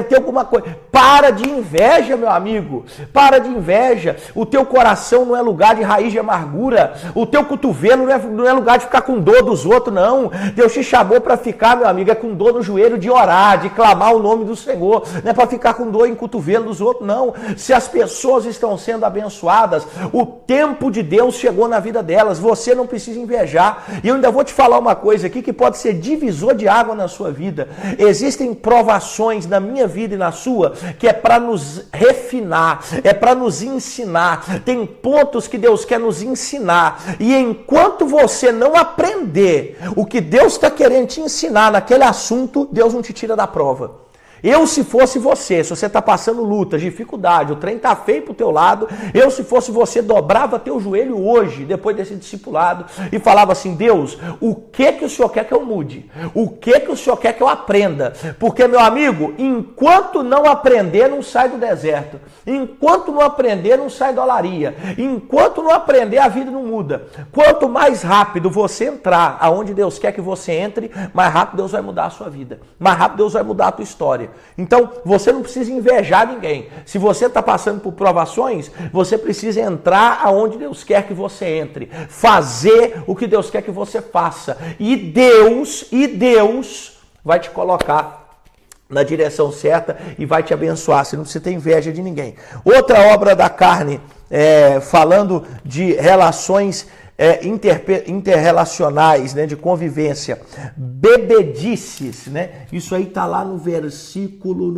ter alguma coisa. Para de inveja, meu amigo. Para de inveja. O teu coração não é lugar de raiz de amargura. O teu cotovelo não é lugar de ficar com dor dos outros, não. Deus te chamou para ficar, meu amigo, com dor no joelho de orar, de clamar o nome do Senhor. Não é para ficar com dor em cotovelo dos outros, não. Se as pessoas estão sendo abençoadas, o tempo de Deus chegou na vida delas. Você não precisa invejar. E eu ainda vou te falar uma coisa aqui que pode ser divisor de água na sua vida. Existem provações na minha vida e na sua que é para nos refinar, é para nos ensinar. Tem pontos que Deus quer nos ensinar e enquanto você não aprender o que Deus está querendo te ensinar naquele assunto, Deus não te tira da prova. Eu, se fosse você, se você está passando lutas, dificuldade, o trem está feio para o teu lado, eu, se fosse você, dobrava teu joelho hoje, depois desse discipulado, e falava assim, Deus, o que o Senhor quer que eu mude? O que o Senhor quer que eu aprenda? Porque, meu amigo, enquanto não aprender, não sai do deserto. Enquanto não aprender, não sai da olaria. Enquanto não aprender, a vida não muda. Quanto mais rápido você entrar aonde Deus quer que você entre, mais rápido Deus vai mudar a sua vida. Mais rápido Deus vai mudar a tua história. Então, você não precisa invejar ninguém. Se você está passando por provações, você precisa entrar aonde Deus quer que você entre. Fazer o que Deus quer que você faça. E Deus vai te colocar na direção certa e vai te abençoar. Você não precisa ter inveja de ninguém. Outra obra da carne, falando de relações interrelacionais, né, de convivência, bebedices, né? Isso aí tá lá no versículo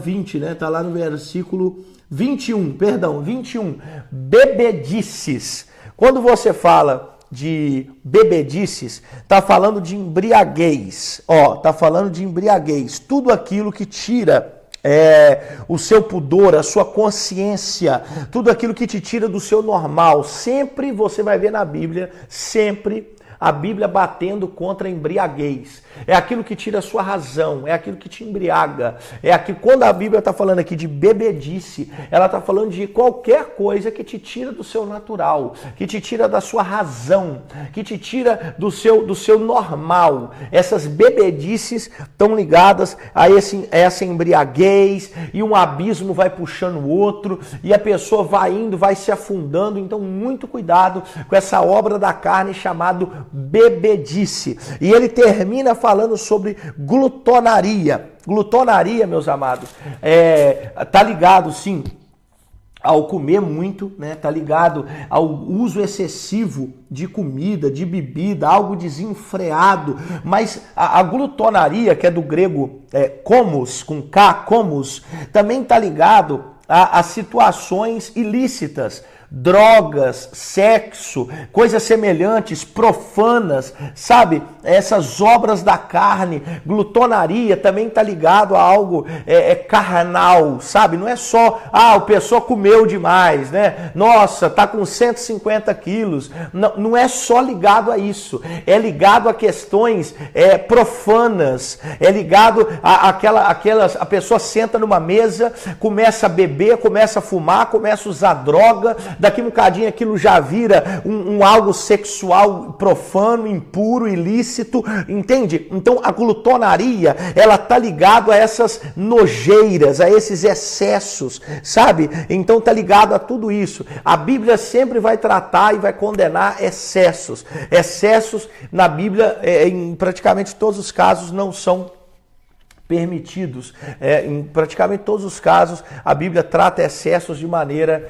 20, né? Tá lá no versículo 21, 21. Bebedices. Quando você fala de bebedices, tá falando de embriaguez. Tá falando de embriaguez. Tudo aquilo que tira o seu pudor, a sua consciência, tudo aquilo que te tira do seu normal. Sempre você vai ver na Bíblia, sempre a Bíblia batendo contra a embriaguez. É aquilo que tira a sua razão, é aquilo que te embriaga. É aquilo, quando a Bíblia está falando aqui de bebedice, ela está falando de qualquer coisa que te tira do seu natural, que te tira da sua razão, que te tira do seu normal. Essas bebedices estão ligadas a essa embriaguez, e um abismo vai puxando o outro, e a pessoa vai indo, vai se afundando. Então, muito cuidado com essa obra da carne chamado bebedice. E ele termina falando sobre glutonaria. Glutonaria, meus amados, tá ligado, sim, ao comer muito, né? Tá ligado ao uso excessivo de comida, de bebida, algo desenfreado. Mas a glutonaria, que é do grego komos, com K, komos, também tá ligado a situações ilícitas, drogas, sexo, coisas semelhantes, profanas, sabe? Essas obras da carne, glutonaria também está ligado a algo carnal, sabe? Não é só, o pessoa comeu demais, né? Nossa, tá com 150 quilos. Não é só ligado a isso. É ligado a questões profanas. É ligado a pessoa senta numa mesa, começa a beber, começa a fumar, começa a usar droga. Daqui um bocadinho aquilo já vira um algo sexual profano, impuro, ilícito, entende? Então a glutonaria, ela tá ligado a essas nojeiras, a esses excessos, sabe? Então tá ligado a tudo isso. A Bíblia sempre vai tratar e vai condenar excessos. Excessos na Bíblia, em praticamente todos os casos, não são permitidos. Em praticamente todos os casos, a Bíblia trata excessos de maneira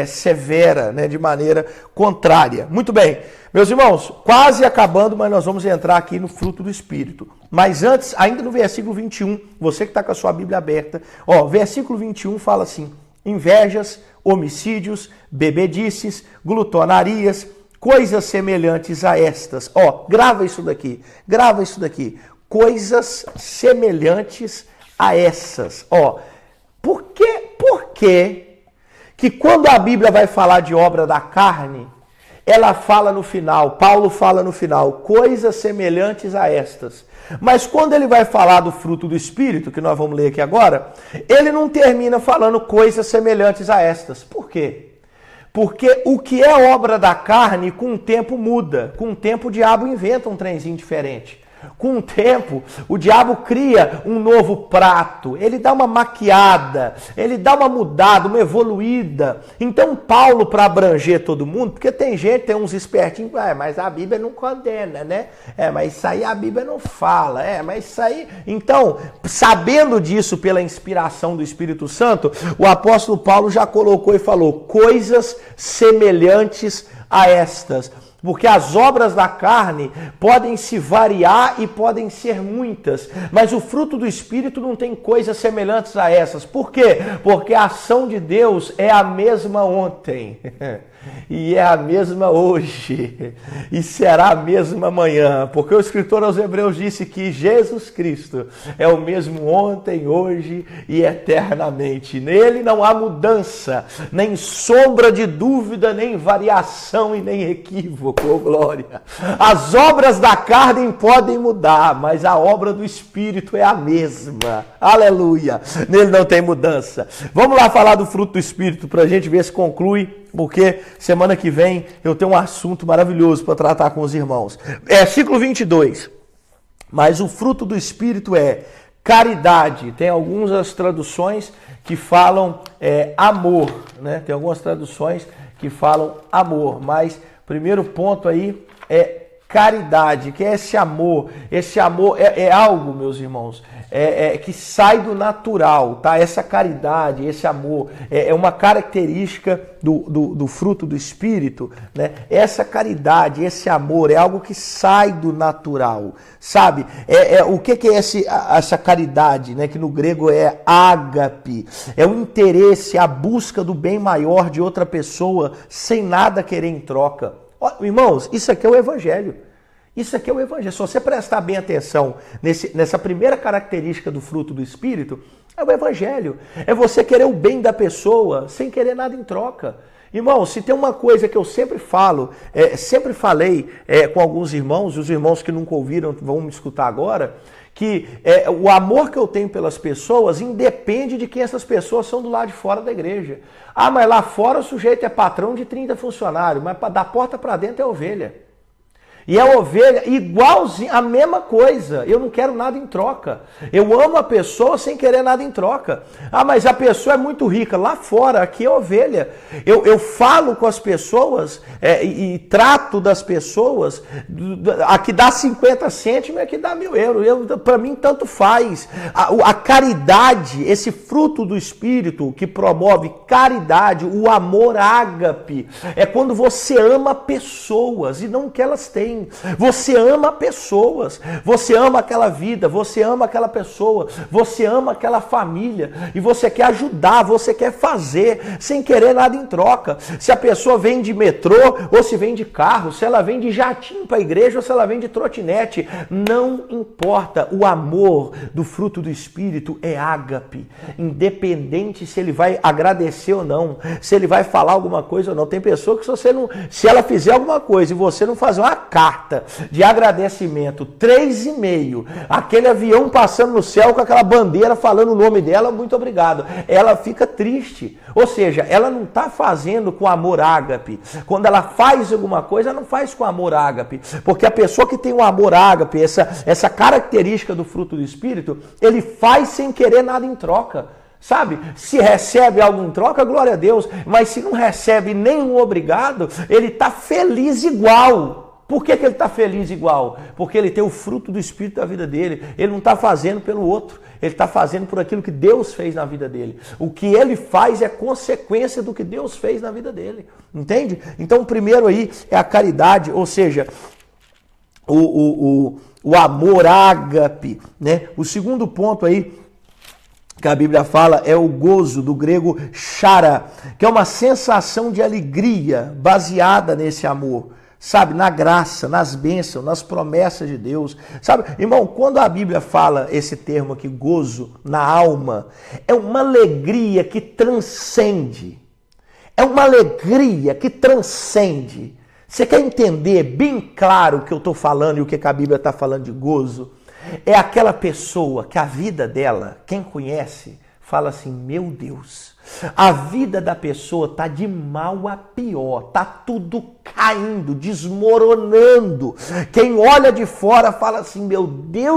severa, né? De maneira contrária. Muito bem, meus irmãos, quase acabando, mas nós vamos entrar aqui no fruto do Espírito. Mas antes, ainda no versículo 21, você que está com a sua Bíblia aberta, versículo 21 fala assim: invejas, homicídios, bebedices, glutonarias, coisas semelhantes a estas. Grava isso daqui. Coisas semelhantes a essas. Por que que quando a Bíblia vai falar de obra da carne, ela fala no final, Paulo fala no final, coisas semelhantes a estas. Mas quando ele vai falar do fruto do Espírito, que nós vamos ler aqui agora, ele não termina falando coisas semelhantes a estas. Por quê? Porque o que é obra da carne, com o tempo muda. Com o tempo o diabo inventa um trenzinho diferente. Com o tempo, o diabo cria um novo prato, ele dá uma maquiada, ele dá uma mudada, uma evoluída. Então Paulo, para abranger todo mundo, porque tem uns espertinhos, mas a Bíblia não condena, né? Mas isso aí a Bíblia não fala, mas isso aí... Então, sabendo disso pela inspiração do Espírito Santo, o apóstolo Paulo já colocou e falou, coisas semelhantes a estas. Porque as obras da carne podem se variar e podem ser muitas, mas o fruto do Espírito não tem coisas semelhantes a essas. Por quê? Porque a ação de Deus é a mesma ontem, e é a mesma hoje, e será a mesma amanhã. Porque o escritor aos Hebreus disse que Jesus Cristo é o mesmo ontem, hoje e eternamente. Nele não há mudança, nem sombra de dúvida, nem variação e nem equívoco. Oh, glória! As obras da carne podem mudar, mas a obra do Espírito é a mesma. Aleluia! Nele não tem mudança. Vamos lá falar do fruto do Espírito para a gente ver se conclui, porque semana que vem eu tenho um assunto maravilhoso para tratar com os irmãos. Versículo 22. Mas o fruto do Espírito é caridade. Tem algumas traduções que falam amor, né? Tem algumas traduções que falam amor, mas primeiro ponto aí é caridade, que é esse amor. Esse amor é algo, meus irmãos, que sai do natural, tá? Essa caridade, esse amor, é uma característica do fruto do Espírito, né? Essa caridade, esse amor, é algo que sai do natural, sabe? O que é essa caridade, né? Que no grego é ágape, é o interesse, a busca do bem maior de outra pessoa, sem nada querer em troca. Irmãos, isso aqui é o Evangelho. Isso aqui é o Evangelho. Se você prestar bem atenção nessa primeira característica do fruto do Espírito, é o Evangelho. É você querer o bem da pessoa sem querer nada em troca. Irmãos, se tem uma coisa que eu sempre falo, sempre falei com alguns irmãos, os irmãos que nunca ouviram vão me escutar agora, que o amor que eu tenho pelas pessoas independe de quem essas pessoas são do lado de fora da igreja. Mas lá fora o sujeito é patrão de 30 funcionários, mas da porta para dentro é ovelha. E a ovelha, igualzinho, a mesma coisa. Eu não quero nada em troca. Eu amo a pessoa sem querer nada em troca. Ah, mas a pessoa é muito rica. Lá fora, aqui é ovelha. Eu falo com as pessoas e trato das pessoas. Aqui dá 50 cêntimos, aqui dá 1.000 euros. Para mim, tanto faz. A caridade, esse fruto do Espírito que promove caridade, o amor ágape, é quando você ama pessoas e não que elas têm. Você ama pessoas, você ama aquela vida, você ama aquela pessoa, você ama aquela família e você quer ajudar, você quer fazer sem querer nada em troca. Se a pessoa vem de metrô ou se vem de carro, se ela vem de jatinho para a igreja ou se ela vem de trotinete, não importa. O amor do fruto do Espírito é ágape, independente se ele vai agradecer ou não, se ele vai falar alguma coisa ou não. Tem pessoa que se ela fizer alguma coisa e você não fazer uma carta de agradecimento, 3,5, aquele avião passando no céu com aquela bandeira falando o nome dela, muito obrigado, ela fica triste. Ou seja, ela não está fazendo com amor ágape. Quando ela faz alguma coisa, ela não faz com amor ágape, porque a pessoa que tem o amor ágape, essa característica do fruto do Espírito, ele faz sem querer nada em troca. Sabe, se recebe algo em troca, glória a Deus, mas se não recebe nenhum obrigado, ele está feliz igual. Por que ele está feliz igual? Porque ele tem o fruto do Espírito da vida dele. Ele não está fazendo pelo outro, ele está fazendo por aquilo que Deus fez na vida dele. O que ele faz é consequência do que Deus fez na vida dele. Entende? Então o primeiro aí é a caridade, ou seja, o amor ágape, né? O segundo ponto aí que a Bíblia fala é o gozo, do grego chara, que é uma sensação de alegria baseada nesse amor. Sabe, na graça, nas bênçãos, nas promessas de Deus. Sabe, irmão, quando a Bíblia fala esse termo aqui, gozo, na alma, é uma alegria que transcende. É uma alegria que transcende. Você quer entender bem claro o que eu estou falando e o que a Bíblia está falando de gozo? É aquela pessoa que a vida dela, quem conhece, fala assim, meu Deus, a vida da pessoa está de mal a pior, está tudo caindo, desmoronando. Quem olha de fora fala assim, meu Deus